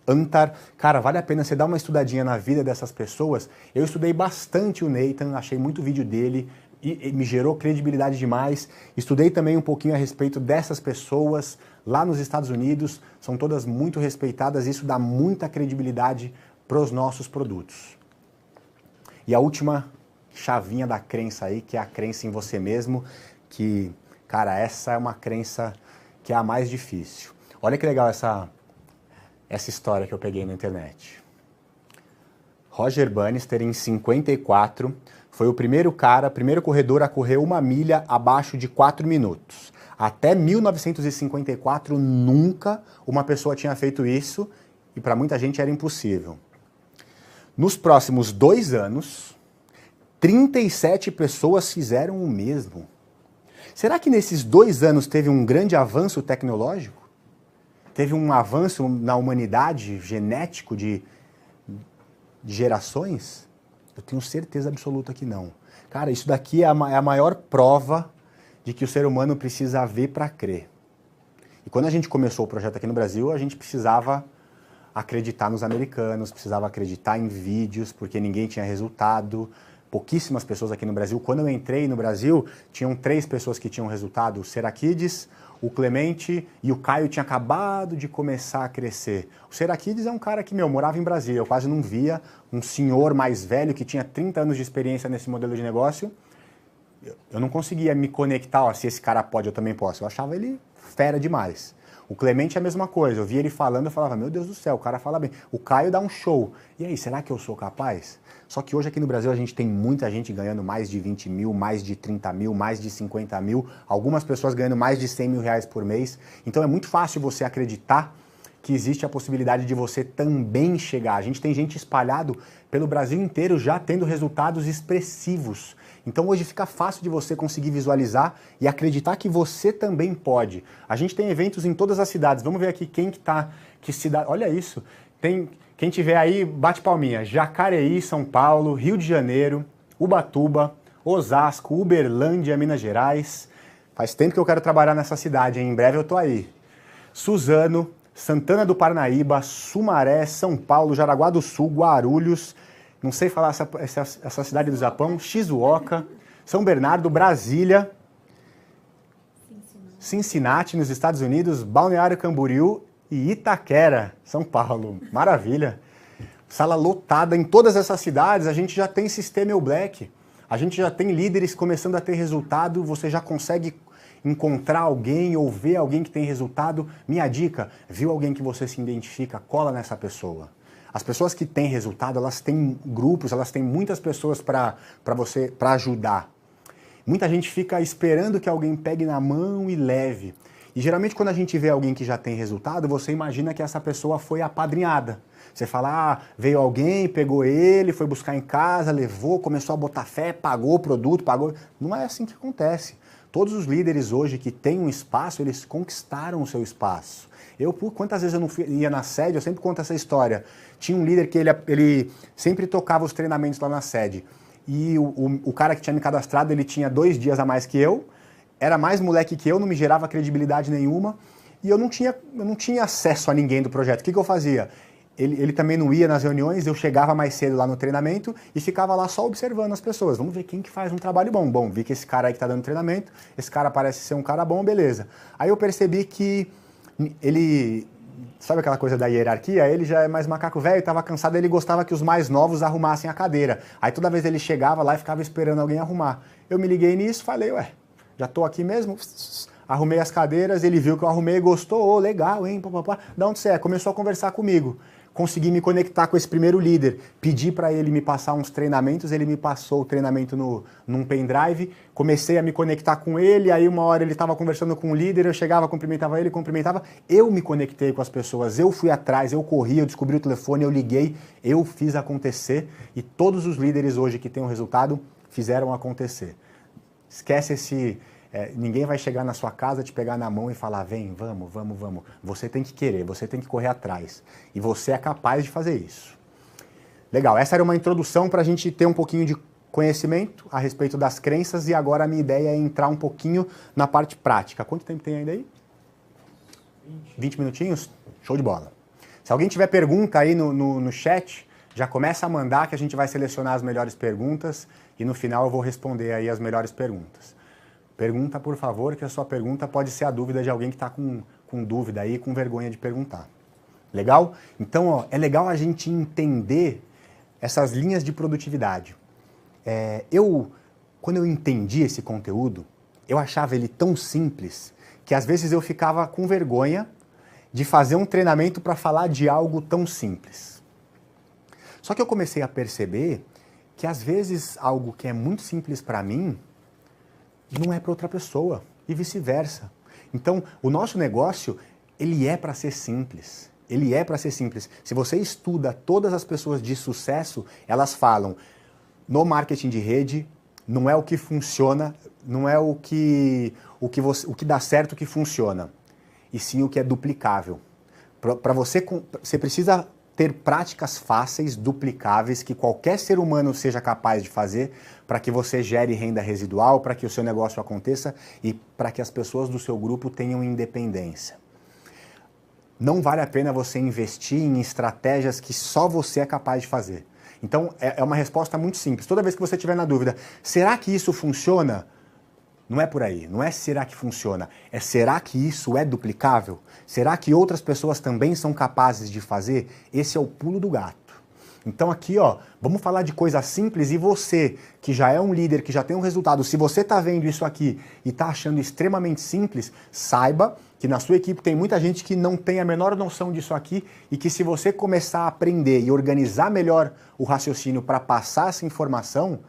Antar. Cara, vale a pena você dar uma estudadinha na vida dessas pessoas. Eu estudei bastante o Nathan, achei muito vídeo dele, e me gerou credibilidade demais. Estudei também um pouquinho a respeito dessas pessoas lá nos Estados Unidos, são todas muito respeitadas, isso dá muita credibilidade para os nossos produtos. E a última chavinha da crença aí, que é a crença em você mesmo, que, cara, essa é uma crença que é a mais difícil. Olha que legal essa história que eu peguei na internet. Roger Bannister, em 54, foi o primeiro corredor a correr 1 milha abaixo de 4 minutos. Até 1954, nunca uma pessoa tinha feito isso, e para muita gente era impossível. Nos próximos 2 anos, 37 pessoas fizeram o mesmo. Será que nesses 2 anos teve um grande avanço tecnológico? Teve um avanço na humanidade genético de gerações? Eu tenho certeza absoluta que não. Cara, isso daqui é a maior prova de que o ser humano precisa ver para crer. E quando a gente começou o projeto aqui no Brasil, a gente precisava acreditar nos americanos, precisava acreditar em vídeos, porque ninguém tinha resultado. Pouquíssimas pessoas aqui no Brasil. Quando eu entrei no Brasil, tinham 3 pessoas que tinham resultado. O Seraquides, o Clemente e o Caio tinha acabado de começar a crescer. O Seraquides é um cara que, morava em Brasília. Eu quase não via um senhor mais velho que tinha 30 anos de experiência nesse modelo de negócio. Eu não conseguia me conectar, ó, se esse cara pode, eu também posso. Eu achava ele fera demais. O Clemente é a mesma coisa. Eu via ele falando, eu falava, meu Deus do céu, o cara fala bem. O Caio dá um show. E aí, será que eu sou capaz? Só que hoje aqui no Brasil a gente tem muita gente ganhando mais de 20 mil, mais de 30 mil, mais de 50 mil, algumas pessoas ganhando mais de 100 mil reais por mês. Então é muito fácil você acreditar que existe a possibilidade de você também chegar. A gente tem gente espalhado pelo Brasil inteiro já tendo resultados expressivos. Então hoje fica fácil de você conseguir visualizar e acreditar que você também pode. A gente tem eventos em todas as cidades. Vamos ver aqui quem que cidade. Olha isso. Quem tiver aí, bate palminha. Jacareí, São Paulo, Rio de Janeiro, Ubatuba, Osasco, Uberlândia, Minas Gerais. Faz tempo que eu quero trabalhar nessa cidade, hein? Em breve eu tô aí. Suzano, Santana do Parnaíba, Sumaré, São Paulo, Jaraguá do Sul, Guarulhos, não sei falar essa cidade do Japão, Shizuoka, São Bernardo, Brasília, Cincinnati, nos Estados Unidos, Balneário Camboriú e Itaquera, São Paulo. Maravilha! Sala lotada em todas essas cidades, a gente já tem sistema Black, a gente já tem líderes começando a ter resultado, você já consegue encontrar alguém ou ver alguém que tem resultado. Minha dica, viu alguém que você se identifica, cola nessa pessoa. As pessoas que têm resultado, elas têm grupos, elas têm muitas pessoas para ajudar. Muita gente fica esperando que alguém pegue na mão e leve. E geralmente quando a gente vê alguém que já tem resultado, você imagina que essa pessoa foi apadrinhada. Você fala, veio alguém, pegou ele, foi buscar em casa, levou, começou a botar fé, pagou o produto, pagou... Não é assim que acontece. Todos os líderes hoje que têm um espaço, eles conquistaram o seu espaço. Quantas vezes eu não ia na sede, eu sempre conto essa história. Tinha um líder que ele sempre tocava os treinamentos lá na sede. E o cara que tinha me cadastrado, ele tinha 2 dias a mais que eu, era mais moleque que eu, não me gerava credibilidade nenhuma, e eu não tinha acesso a ninguém do projeto. O que eu fazia? Ele também não ia nas reuniões, eu chegava mais cedo lá no treinamento e ficava lá só observando as pessoas. Vamos ver quem que faz um trabalho bom. Bom, vi que esse cara aí que tá dando treinamento, esse cara parece ser um cara bom, beleza. Aí eu percebi que ele... Sabe aquela coisa da hierarquia? Ele já é mais macaco velho, estava cansado, ele gostava que os mais novos arrumassem a cadeira. Aí toda vez ele chegava lá e ficava esperando alguém arrumar. Eu me liguei nisso, falei, já tô aqui mesmo? Arrumei as cadeiras, ele viu que eu arrumei, gostou, legal, hein, papapá. Da onde você é? Começou a conversar comigo. Consegui me conectar com esse primeiro líder, pedi para ele me passar uns treinamentos, ele me passou o treinamento num pendrive, comecei a me conectar com ele, aí uma hora ele estava conversando com o líder, eu chegava, cumprimentava ele, cumprimentava, eu me conectei com as pessoas, eu fui atrás, eu corri, eu descobri o telefone, eu liguei, eu fiz acontecer e todos os líderes hoje que têm um resultado fizeram acontecer. Esquece esse... ninguém vai chegar na sua casa, te pegar na mão e falar, vem, vamos. Você tem que querer, você tem que correr atrás. E você é capaz de fazer isso. Legal, essa era uma introdução para a gente ter um pouquinho de conhecimento a respeito das crenças e agora a minha ideia é entrar um pouquinho na parte prática. Quanto tempo tem ainda aí? 20 minutinhos? Show de bola. Se alguém tiver pergunta aí no chat, já começa a mandar que a gente vai selecionar as melhores perguntas e no final eu vou responder aí as melhores perguntas. Pergunta, por favor, que a sua pergunta pode ser a dúvida de alguém que está com dúvida aí, com vergonha de perguntar. Legal? Então, é legal a gente entender essas linhas de produtividade. Quando eu entendi esse conteúdo, eu achava ele tão simples que às vezes eu ficava com vergonha de fazer um treinamento para falar de algo tão simples. Só que eu comecei a perceber que às vezes algo que é muito simples para mim não é para outra pessoa e vice-versa. Então, o nosso negócio, ele é para ser simples. Ele é para ser simples. Se você estuda todas as pessoas de sucesso, elas falam, no marketing de rede, não é o que funciona, não é o que dá certo que funciona, e sim o que é duplicável. Você precisa ter práticas fáceis, duplicáveis, que qualquer ser humano seja capaz de fazer para que você gere renda residual, para que o seu negócio aconteça e para que as pessoas do seu grupo tenham independência. Não vale a pena você investir em estratégias que só você é capaz de fazer. Então, é uma resposta muito simples. Toda vez que você estiver na dúvida, será que isso funciona? Não é por aí, não é será que funciona, é será que isso é duplicável? Será que outras pessoas também são capazes de fazer? Esse é o pulo do gato. Então aqui, vamos falar de coisa simples e você, que já é um líder, que já tem um resultado, se você está vendo isso aqui e está achando extremamente simples, saiba que na sua equipe tem muita gente que não tem a menor noção disso aqui e que se você começar a aprender e organizar melhor o raciocínio para passar essa informação,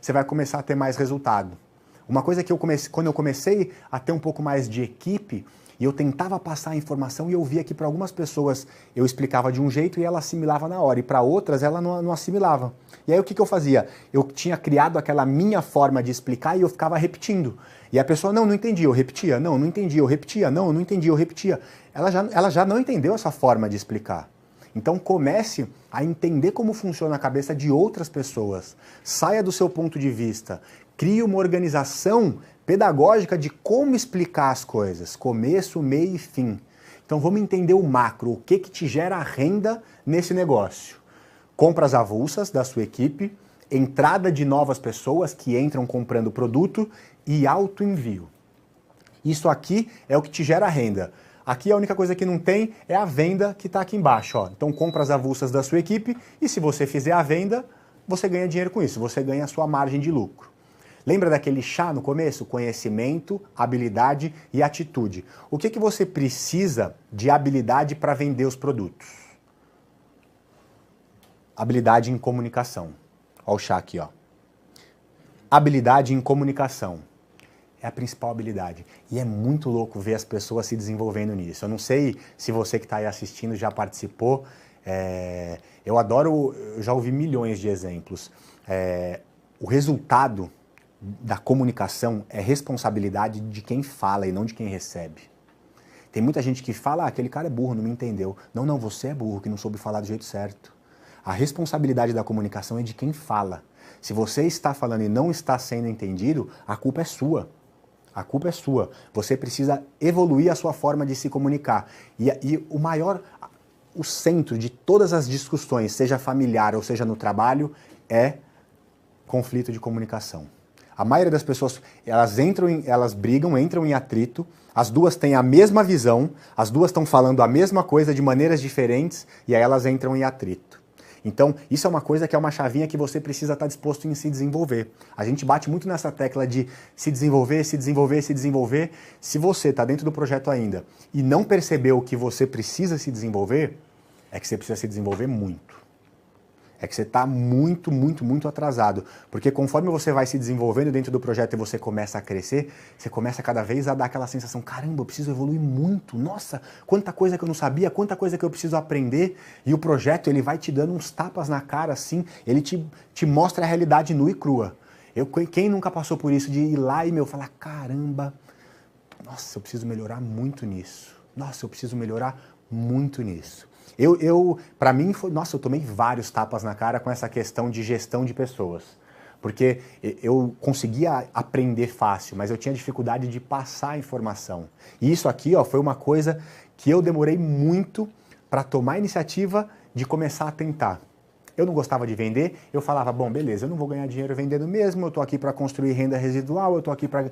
você vai começar a ter mais resultado. Uma coisa que quando eu comecei a ter um pouco mais de equipe, e eu tentava passar a informação e eu via que para algumas pessoas eu explicava de um jeito e ela assimilava na hora, e para outras ela não assimilava. E aí o que eu fazia? Eu tinha criado aquela minha forma de explicar e eu ficava repetindo. E a pessoa, não entendi, eu repetia, não entendi, eu repetia, não entendi, eu repetia. Ela já não entendeu essa forma de explicar. Então comece a entender como funciona a cabeça de outras pessoas. Saia do seu ponto de vista. Crie uma organização pedagógica de como explicar as coisas. Começo, meio e fim. Então vamos entender o macro. O que te gera renda nesse negócio? Compras avulsas da sua equipe, entrada de novas pessoas que entram comprando produto e autoenvio. Isso aqui é o que te gera renda. Aqui a única coisa que não tem é a venda que está aqui embaixo. Então compra as avulsas da sua equipe e se você fizer a venda, você ganha dinheiro com isso, você ganha a sua margem de lucro. Lembra daquele chá no começo? Conhecimento, habilidade e atitude. O que você precisa de habilidade para vender os produtos? habilidade em comunicação. Olha o chá aqui, ó. Habilidade em comunicação. É a principal habilidade. E é muito louco ver as pessoas se desenvolvendo nisso. Eu não sei se você que está aí assistindo já participou. Eu adoro, eu já ouvi milhões de exemplos. O resultado da comunicação é responsabilidade de quem fala e não de quem recebe. Tem muita gente que fala, aquele cara é burro, não me entendeu. Não, não, você é burro, que não soube falar do jeito certo. A responsabilidade da comunicação é de quem fala. Se você está falando e não está sendo entendido, a culpa é sua. A culpa é sua. Você precisa evoluir a sua forma de se comunicar. E o centro de todas as discussões, seja familiar ou seja no trabalho, é conflito de comunicação. A maioria das pessoas, elas brigam, entram em atrito, as duas têm a mesma visão, as duas estão falando a mesma coisa de maneiras diferentes e aí elas entram em atrito. Então, isso é uma coisa que é uma chavinha que você precisa estar disposto em se desenvolver. A gente bate muito nessa tecla de se desenvolver, se desenvolver, se desenvolver. Se você está dentro do projeto ainda e não percebeu que você precisa se desenvolver, é que você precisa se desenvolver muito. É que você está muito, muito, muito atrasado. Porque conforme você vai se desenvolvendo dentro do projeto e você começa a crescer, você começa cada vez a dar aquela sensação, caramba, eu preciso evoluir muito. Nossa, quanta coisa que eu não sabia, quanta coisa que eu preciso aprender. E o projeto, ele vai te dando uns tapas na cara, assim, ele te mostra a realidade nua e crua. Quem nunca passou por isso de ir lá e, falar, caramba, nossa, eu preciso melhorar muito nisso. Nossa, eu preciso melhorar muito nisso. Para mim, eu tomei vários tapas na cara com essa questão de gestão de pessoas. Porque eu conseguia aprender fácil, mas eu tinha dificuldade de passar a informação. E isso aqui, ó, foi uma coisa que eu demorei muito para tomar a iniciativa de começar a tentar. Eu não gostava de vender, eu falava, bom, beleza, eu não vou ganhar dinheiro vendendo mesmo, eu estou aqui para construir renda residual, eu estou aqui para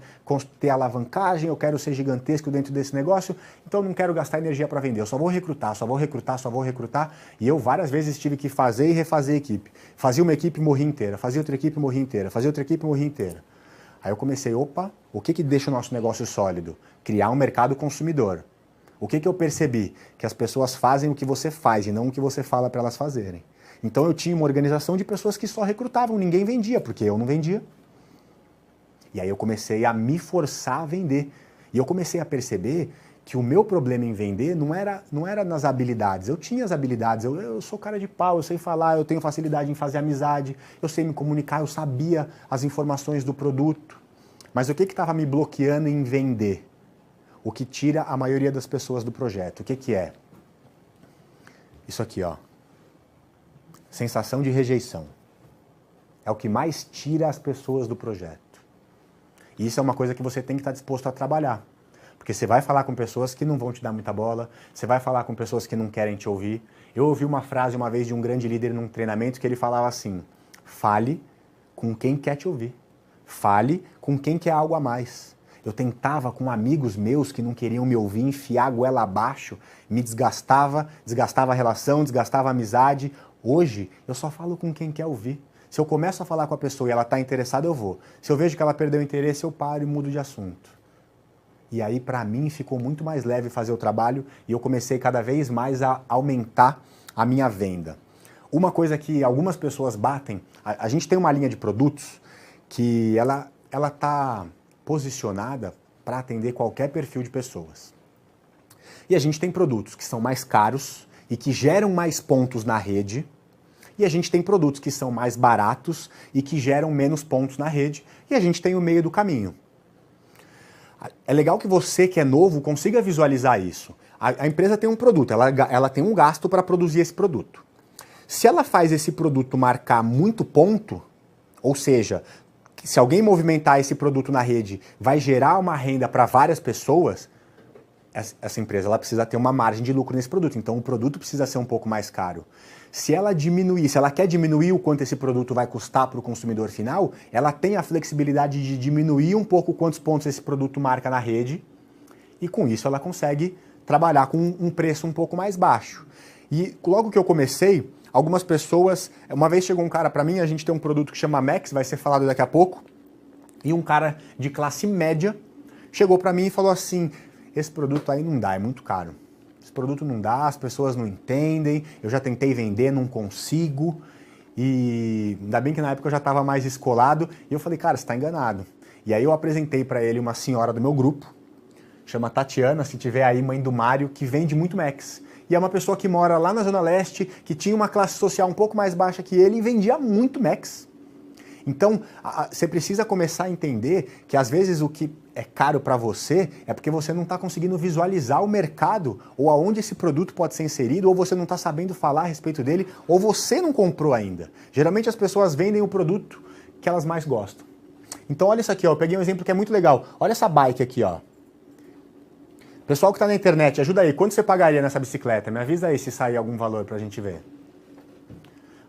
ter alavancagem, eu quero ser gigantesco dentro desse negócio, então eu não quero gastar energia para vender, eu só vou recrutar, só vou recrutar, só vou recrutar. E eu várias vezes tive que fazer e refazer a equipe. Fazia uma equipe e morria inteira, fazia outra equipe e morria inteira, fazia outra equipe e morria inteira. Aí eu comecei, opa, o que deixa o nosso negócio sólido? Criar um mercado consumidor. O que eu percebi? Que as pessoas fazem o que você faz e não o que você fala para elas fazerem. Então eu tinha uma organização de pessoas que só recrutavam, ninguém vendia, porque eu não vendia. E aí eu comecei a me forçar a vender. E eu comecei a perceber que o meu problema em vender não era nas habilidades. Eu tinha as habilidades, eu sou cara de pau, eu sei falar, eu tenho facilidade em fazer amizade, eu sei me comunicar, eu sabia as informações do produto. Mas o que estava me bloqueando em vender? O que tira a maioria das pessoas do projeto. O que é? Isso aqui, ó. Sensação de rejeição. É o que mais tira as pessoas do projeto. E isso é uma coisa que você tem que estar disposto a trabalhar. Porque você vai falar com pessoas que não vão te dar muita bola, você vai falar com pessoas que não querem te ouvir. Eu ouvi uma frase uma vez de um grande líder num treinamento que ele falava assim, fale com quem quer te ouvir. Fale com quem quer algo a mais. Eu tentava com amigos meus que não queriam me ouvir, enfiar a goela abaixo, me desgastava a relação, desgastava a amizade. Hoje, eu só falo com quem quer ouvir. Se eu começo a falar com a pessoa e ela está interessada, eu vou. Se eu vejo que ela perdeu o interesse, eu paro e mudo de assunto. E aí, para mim, ficou muito mais leve fazer o trabalho e eu comecei cada vez mais a aumentar a minha venda. Uma coisa que algumas pessoas batem, a gente tem uma linha de produtos que ela está posicionada para atender qualquer perfil de pessoas. E a gente tem produtos que são mais caros e que geram mais pontos na rede, e a gente tem produtos que são mais baratos e que geram menos pontos na rede, e a gente tem o meio do caminho. É legal que você que é novo consiga visualizar isso. A empresa tem um produto, ela tem um gasto para produzir esse produto. Se ela faz esse produto marcar muito ponto, ou seja, se alguém movimentar esse produto na rede, vai gerar uma renda para várias pessoas, essa empresa ela precisa ter uma margem de lucro nesse produto, então o produto precisa ser um pouco mais caro. Se ela quer diminuir o quanto esse produto vai custar para o consumidor final, ela tem a flexibilidade de diminuir um pouco quantos pontos esse produto marca na rede e com isso ela consegue trabalhar com um preço um pouco mais baixo. E logo que eu comecei, algumas pessoas, uma vez chegou um cara para mim, a gente tem um produto que chama Max, vai ser falado daqui a pouco, e um cara de classe média chegou para mim e falou assim, esse produto aí não dá, é muito caro. esse produto não dá, as pessoas não entendem, eu já tentei vender, não consigo. E ainda bem que na época eu já estava mais escolado e eu falei, cara, você está enganado. E aí eu apresentei para ele uma senhora do meu grupo, chama Tatiana, se tiver aí, mãe do Mário, que vende muito Macs. E é uma pessoa que mora lá na Zona Leste, que tinha uma classe social um pouco mais baixa que ele e vendia muito Macs. Então, você precisa começar a entender que às vezes o que é caro para você é porque você não está conseguindo visualizar o mercado ou aonde esse produto pode ser inserido, ou você não está sabendo falar a respeito dele, ou você não comprou ainda. Geralmente as pessoas vendem o produto que elas mais gostam. Então olha isso aqui, ó, eu peguei um exemplo que é muito legal. Olha essa bike aqui, ó. Pessoal que está na internet, ajuda aí. Quanto você pagaria nessa bicicleta? Me avisa aí se sair algum valor para a gente ver.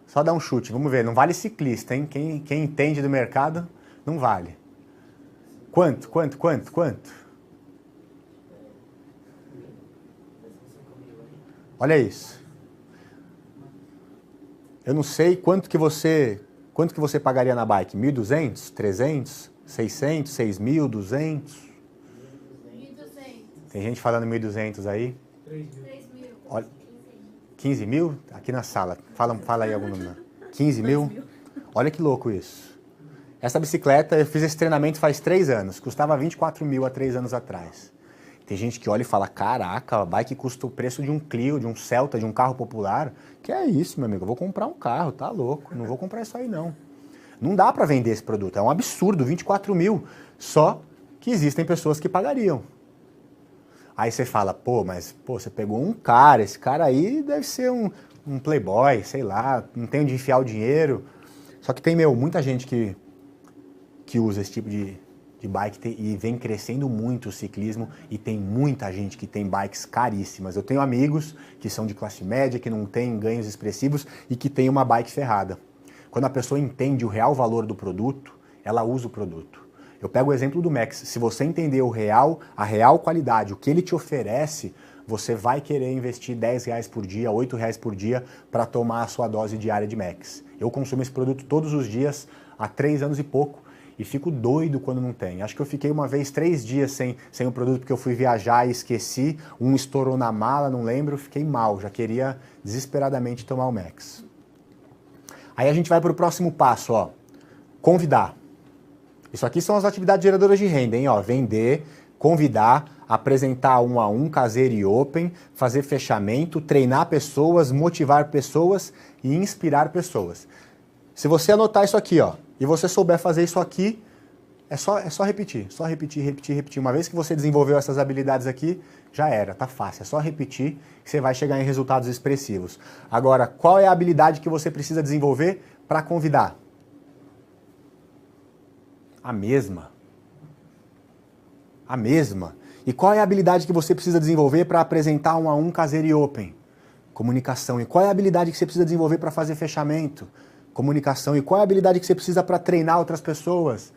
Só dá um chute, vamos ver. Não vale ciclista, hein? Quem entende do mercado, não vale. Quanto? Olha isso. Eu não sei quanto que você pagaria na bike. 1.200? 300? 600? 6.000? 200? 1.200. Tem gente falando 1.200 aí? 3.000. Olha, 15 mil? Aqui na sala. Fala aí algum número. 15 mil? Olha que louco isso. Essa bicicleta, eu fiz esse treinamento faz 3 anos. Custava 24 mil há 3 anos atrás. Tem gente que olha e fala, caraca, a bike custa o preço de um Clio, de um Celta, de um carro popular. Que é isso, meu amigo? Eu vou comprar um carro, tá louco. Não vou comprar isso aí, não. Não dá para vender esse produto. É um absurdo, 24 mil. Só que existem pessoas que pagariam. Aí você fala, mas você pegou um cara, esse cara aí deve ser um playboy, sei lá, não tem onde enfiar o dinheiro. Só que tem, muita gente que usa esse tipo de bike e vem crescendo muito o ciclismo e tem muita gente que tem bikes caríssimas. Eu tenho amigos que são de classe média, que não têm ganhos expressivos e que tem uma bike ferrada. Quando a pessoa entende o real valor do produto, ela usa o produto. Eu pego o exemplo do Max. Se você entender a real qualidade, o que ele te oferece, você vai querer investir R$10 por dia, R$8 por dia para tomar a sua dose diária de Max. Eu consumo esse produto todos os dias há 3 anos e pouco e fico doido quando não tem. Acho que eu fiquei uma vez 3 dias sem o produto porque eu fui viajar e esqueci, um estourou na mala, não lembro, fiquei mal, já queria desesperadamente tomar o Max. Aí a gente vai para o próximo passo, ó, convidar. Isso aqui são as atividades geradoras de renda, hein? Ó, vender, convidar, apresentar 1 a 1, caseiro e open, fazer fechamento, treinar pessoas, motivar pessoas e inspirar pessoas. Se você anotar isso aqui, ó, e você souber fazer isso aqui, é só repetir, repetir. Uma vez que você desenvolveu essas habilidades aqui, já era, tá fácil. É só repetir que você vai chegar em resultados expressivos. Agora, qual é a habilidade que você precisa desenvolver para convidar? A mesma. E qual é a habilidade que você precisa desenvolver para apresentar 1 a 1 caseiro e open? Comunicação. E qual é a habilidade que você precisa desenvolver para fazer fechamento? Comunicação. E qual é a habilidade que você precisa para treinar outras pessoas?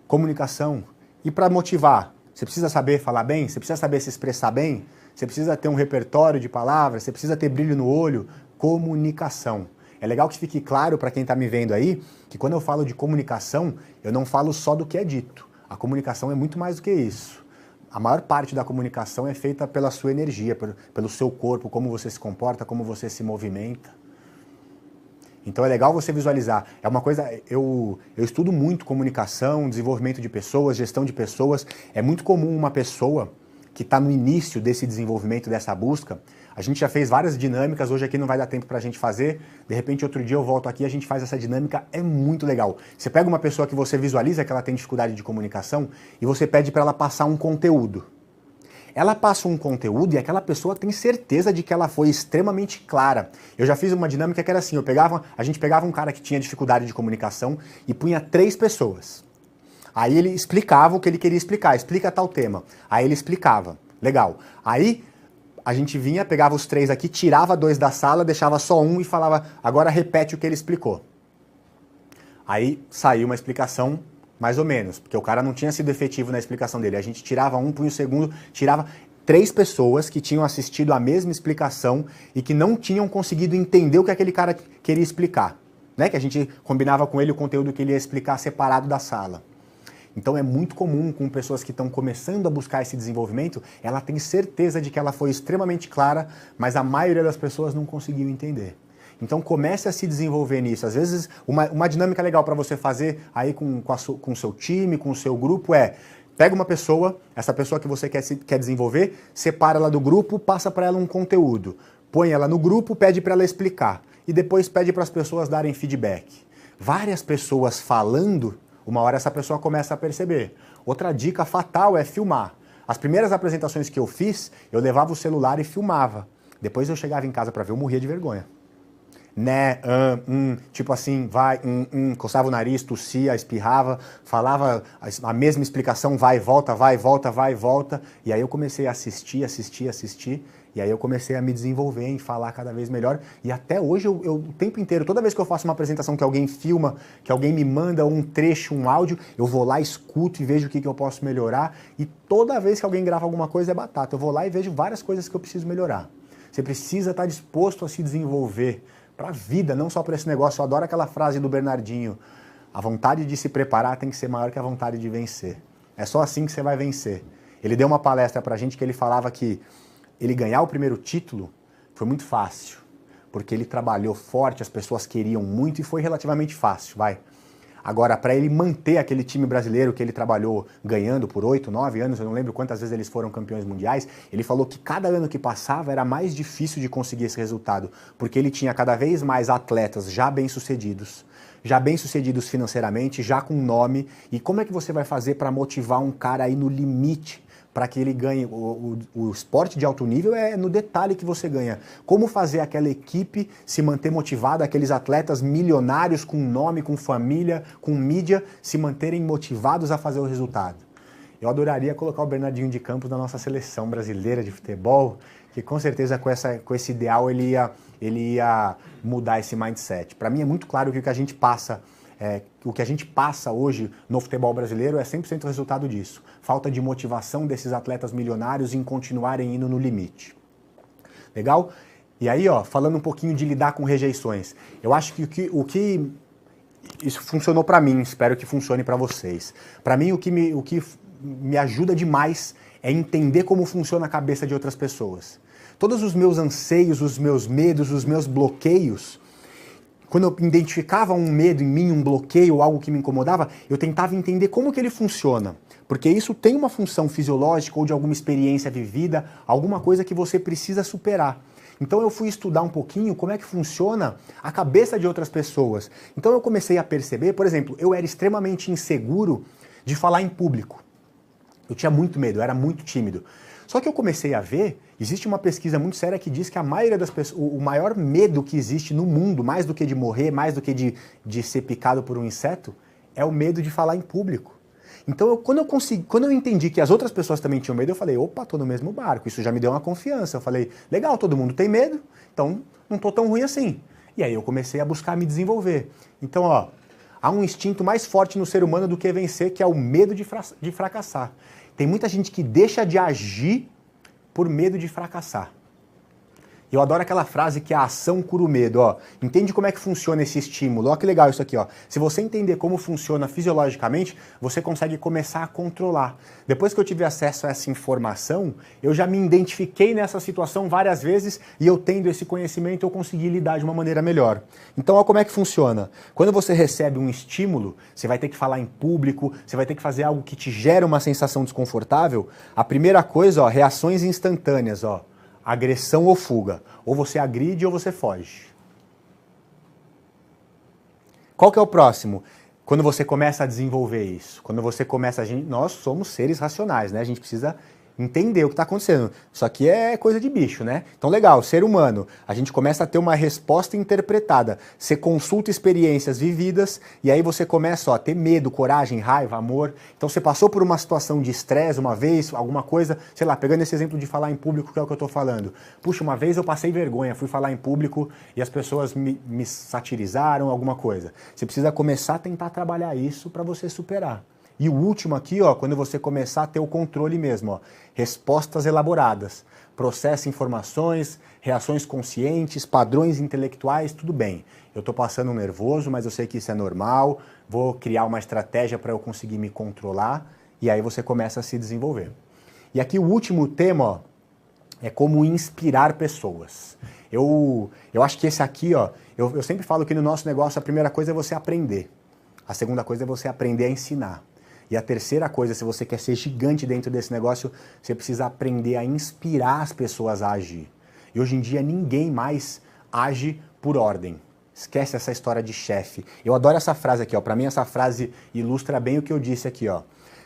Comunicação. E para motivar? Você precisa saber falar bem? Você precisa saber se expressar bem? Você precisa ter um repertório de palavras? Você precisa ter brilho no olho? Comunicação. É legal que fique claro para quem está me vendo aí, que quando eu falo de comunicação, eu não falo só do que é dito. A comunicação é muito mais do que isso. A maior parte da comunicação é feita pela sua energia, pelo seu corpo, como você se comporta, como você se movimenta. Então é legal você visualizar. É uma coisa, eu estudo muito comunicação, desenvolvimento de pessoas, gestão de pessoas. É muito comum uma pessoa que está no início desse desenvolvimento, dessa busca. A gente já fez várias dinâmicas, hoje aqui não vai dar tempo para a gente fazer, de repente outro dia eu volto aqui e a gente faz essa dinâmica, é muito legal. Você pega uma pessoa que você visualiza que ela tem dificuldade de comunicação e você pede para ela passar um conteúdo. Ela passa um conteúdo e aquela pessoa tem certeza de que ela foi extremamente clara. Eu já fiz uma dinâmica que era assim, a gente pegava um cara que tinha dificuldade de comunicação e punha 3 pessoas. Aí ele explicava o que ele queria explicar, explica tal tema. Aí ele explicava, legal. Aí a gente vinha, pegava os 3 aqui, tirava 2 da sala, deixava só um e falava, agora repete o que ele explicou. Aí saiu uma explicação mais ou menos, porque o cara não tinha sido efetivo na explicação dele. A gente tirava um, punha o segundo, tirava 3 pessoas que tinham assistido a mesma explicação e que não tinham conseguido entender o que aquele cara queria explicar. Né? Que a gente combinava com ele o conteúdo que ele ia explicar separado da sala. Então é muito comum com pessoas que estão começando a buscar esse desenvolvimento, ela tem certeza de que ela foi extremamente clara, mas a maioria das pessoas não conseguiu entender. Então comece a se desenvolver nisso. Às vezes, uma dinâmica legal para você fazer aí com o seu time, com o seu grupo é, pega uma pessoa, essa pessoa que você quer desenvolver, separa ela do grupo, passa para ela um conteúdo. Põe ela no grupo, pede para ela explicar. E depois pede para as pessoas darem feedback. Várias pessoas falando, uma hora essa pessoa começa a perceber. Outra dica fatal é filmar. As primeiras apresentações que eu fiz, eu levava o celular e filmava. Depois eu chegava em casa para ver, eu morria de vergonha. Né, tipo assim, vai, coçava o nariz, tossia, espirrava, falava a mesma explicação, vai, volta, vai, volta, vai, volta. E aí eu comecei a assistir. E aí eu comecei a me desenvolver em falar cada vez melhor. E até hoje, o tempo inteiro, toda vez que eu faço uma apresentação que alguém filma, que alguém me manda um trecho, um áudio, eu vou lá, escuto e vejo o que eu posso melhorar. E toda vez que alguém grava alguma coisa é batata. Eu vou lá e vejo várias coisas que eu preciso melhorar. Você precisa estar disposto a se desenvolver para a vida, não só para esse negócio. Eu adoro aquela frase do Bernardinho. A vontade de se preparar tem que ser maior que a vontade de vencer. É só assim que você vai vencer. Ele deu uma palestra para a gente que ele falava que ele ganhar o primeiro título foi muito fácil, porque ele trabalhou forte, as pessoas queriam muito e foi relativamente fácil, vai. Agora, para ele manter aquele time brasileiro que ele trabalhou ganhando por 8, 9 anos, eu não lembro quantas vezes eles foram campeões mundiais, ele falou que cada ano que passava era mais difícil de conseguir esse resultado, porque ele tinha cada vez mais atletas já bem-sucedidos financeiramente, já com nome, e como é que você vai fazer para motivar um cara aí no limite para que ele ganhe? O esporte de alto nível é no detalhe que você ganha. Como fazer aquela equipe se manter motivada, aqueles atletas milionários com nome, com família, com mídia, se manterem motivados a fazer o resultado. Eu adoraria colocar o Bernardinho de Campos na nossa seleção brasileira de futebol, que com certeza com esse ideal ele ia mudar esse mindset. Para mim é muito claro que o que a gente passa hoje no futebol brasileiro é 100% resultado disso. Falta de motivação desses atletas milionários em continuarem indo no limite. Legal? E aí, falando um pouquinho de lidar com rejeições. Eu acho que isso funcionou para mim, espero que funcione para vocês. Para mim, o que me ajuda demais é entender como funciona a cabeça de outras pessoas. Todos os meus anseios, os meus medos, os meus bloqueios, quando eu identificava um medo em mim, um bloqueio, algo que me incomodava, eu tentava entender como que ele funciona. Porque isso tem uma função fisiológica ou de alguma experiência vivida, alguma coisa que você precisa superar. Então eu fui estudar um pouquinho como é que funciona a cabeça de outras pessoas. Então eu comecei a perceber, por exemplo, eu era extremamente inseguro de falar em público. Eu tinha muito medo, eu era muito tímido. Só que eu comecei a ver, existe uma pesquisa muito séria que diz que a maioria das pessoas, o maior medo que existe no mundo, mais do que de morrer, mais do que de ser picado por um inseto, é o medo de falar em público. Então, quando eu entendi que as outras pessoas também tinham medo, eu falei, opa, tô no mesmo barco. Isso já me deu uma confiança. Eu falei, legal, todo mundo tem medo, então não tô tão ruim assim. E aí eu comecei a buscar me desenvolver. Então, há um instinto mais forte no ser humano do que vencer, que é o medo de fracassar. Tem muita gente que deixa de agir por medo de fracassar. Eu adoro aquela frase que a ação cura o medo, Entende como é que funciona esse estímulo? Que legal isso aqui, Se você entender como funciona fisiologicamente, você consegue começar a controlar. Depois que eu tive acesso a essa informação, eu já me identifiquei nessa situação várias vezes e eu tendo esse conhecimento, eu consegui lidar de uma maneira melhor. Então, olha como é que funciona. Quando você recebe um estímulo, você vai ter que falar em público, você vai ter que fazer algo que te gera uma sensação desconfortável. A primeira coisa, reações instantâneas, agressão ou fuga. Ou você agride ou você foge. Qual que é o próximo? Quando você começa a desenvolver isso. Quando você começa nós somos seres racionais, né? A gente precisa entender o que está acontecendo. Isso aqui é coisa de bicho, né? Então, legal, ser humano. A gente começa a ter uma resposta interpretada. Você consulta experiências vividas e aí você começa a ter medo, coragem, raiva, amor. Então, você passou por uma situação de estresse uma vez, alguma coisa, sei lá, pegando esse exemplo de falar em público, que é o que eu estou falando. Puxa, uma vez eu passei vergonha, fui falar em público e as pessoas me satirizaram, alguma coisa. Você precisa começar a tentar trabalhar isso para você superar. E o último aqui, ó, quando você começar a ter o controle mesmo, ó, respostas elaboradas, processa informações, reações conscientes, padrões intelectuais, tudo bem. Eu estou passando nervoso, mas eu sei que isso é normal, vou criar uma estratégia para eu conseguir me controlar, e aí você começa a se desenvolver. E aqui o último tema, ó, é como inspirar pessoas. Eu acho que esse aqui, ó, eu sempre falo que no nosso negócio a primeira coisa é você aprender. A segunda coisa é você aprender a ensinar. E a terceira coisa, se você quer ser gigante dentro desse negócio, você precisa aprender a inspirar as pessoas a agir. E hoje em dia ninguém mais age por ordem. Esquece essa história de chefe. Eu adoro essa frase aqui, ó. Para mim essa frase ilustra bem o que eu disse aqui, ó.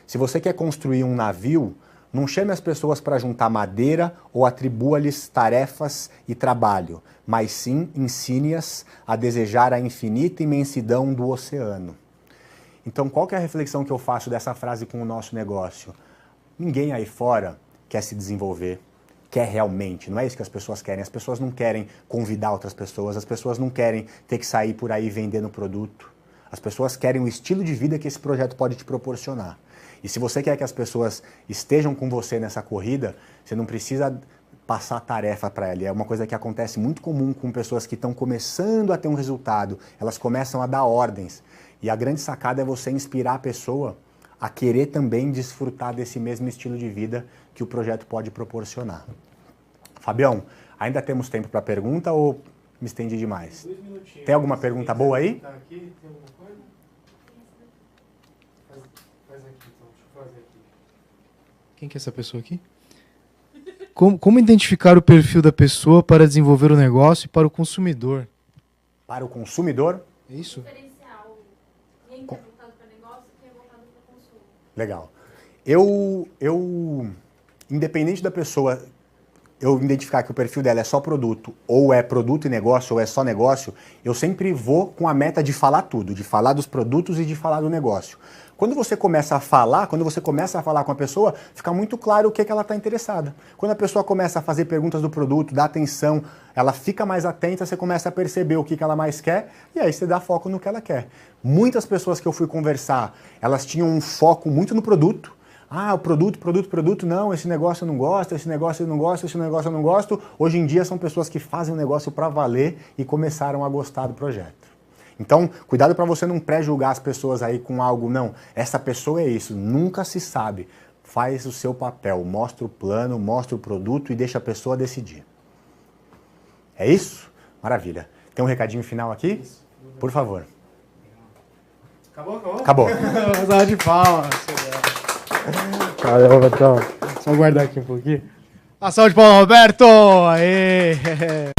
Se você quer construir um navio, não chame as pessoas para juntar madeira ou atribua-lhes tarefas e trabalho, mas sim ensine-as a desejar a infinita imensidão do oceano. Então, qual que é a reflexão que eu faço dessa frase com o nosso negócio? Ninguém aí fora quer se desenvolver, quer realmente, não é isso que as pessoas querem. As pessoas não querem convidar outras pessoas, as pessoas não querem ter que sair por aí vendendo produto. As pessoas querem o estilo de vida que esse projeto pode te proporcionar. E se você quer que as pessoas estejam com você nessa corrida, você não precisa passar tarefa para ela. É uma coisa que acontece muito comum com pessoas que estão começando a ter um resultado. Elas começam a dar ordens. E a grande sacada é você inspirar a pessoa a querer também desfrutar desse mesmo estilo de vida que o projeto pode proporcionar. Fabião, ainda temos tempo para pergunta ou me estendi demais? 2 minutinhos. Tem alguma pergunta boa aí? Tá aqui, tem alguma coisa? Faz aqui, então. Deixa eu fazer aqui. Quem que é essa pessoa aqui? Como identificar o perfil da pessoa para desenvolver o negócio e para o consumidor? Para o consumidor? É isso? Diferencial. Quem é voltado para negócio e quem é voltado para consumo. Legal. Independente da pessoa, eu identificar que o perfil dela é só produto, ou é produto e negócio, ou é só negócio, eu sempre vou com a meta de falar tudo, de falar dos produtos e de falar do negócio. Quando você começa a falar com a pessoa, fica muito claro o que ela está interessada. Quando a pessoa começa a fazer perguntas do produto, dá atenção, ela fica mais atenta, você começa a perceber o que ela mais quer, e aí você dá foco no que ela quer. Muitas pessoas que eu fui conversar, elas tinham um foco muito no produto. Ah, o produto, não, esse negócio eu não gosto, esse negócio eu não gosto, esse negócio eu não gosto. Hoje em dia são pessoas que fazem o negócio para valer e começaram a gostar do projeto. Então, cuidado para você não pré-julgar as pessoas aí com algo, não, essa pessoa é isso, nunca se sabe. Faz o seu papel, mostra o plano, mostra o produto e deixa a pessoa decidir. É isso? Maravilha. Tem um recadinho final aqui? Isso. Por favor. Acabou? Acabou. Salva de palmas. Caramba, então. Só guardar aqui um pouquinho. A salva de palmas, Roberto! Aê!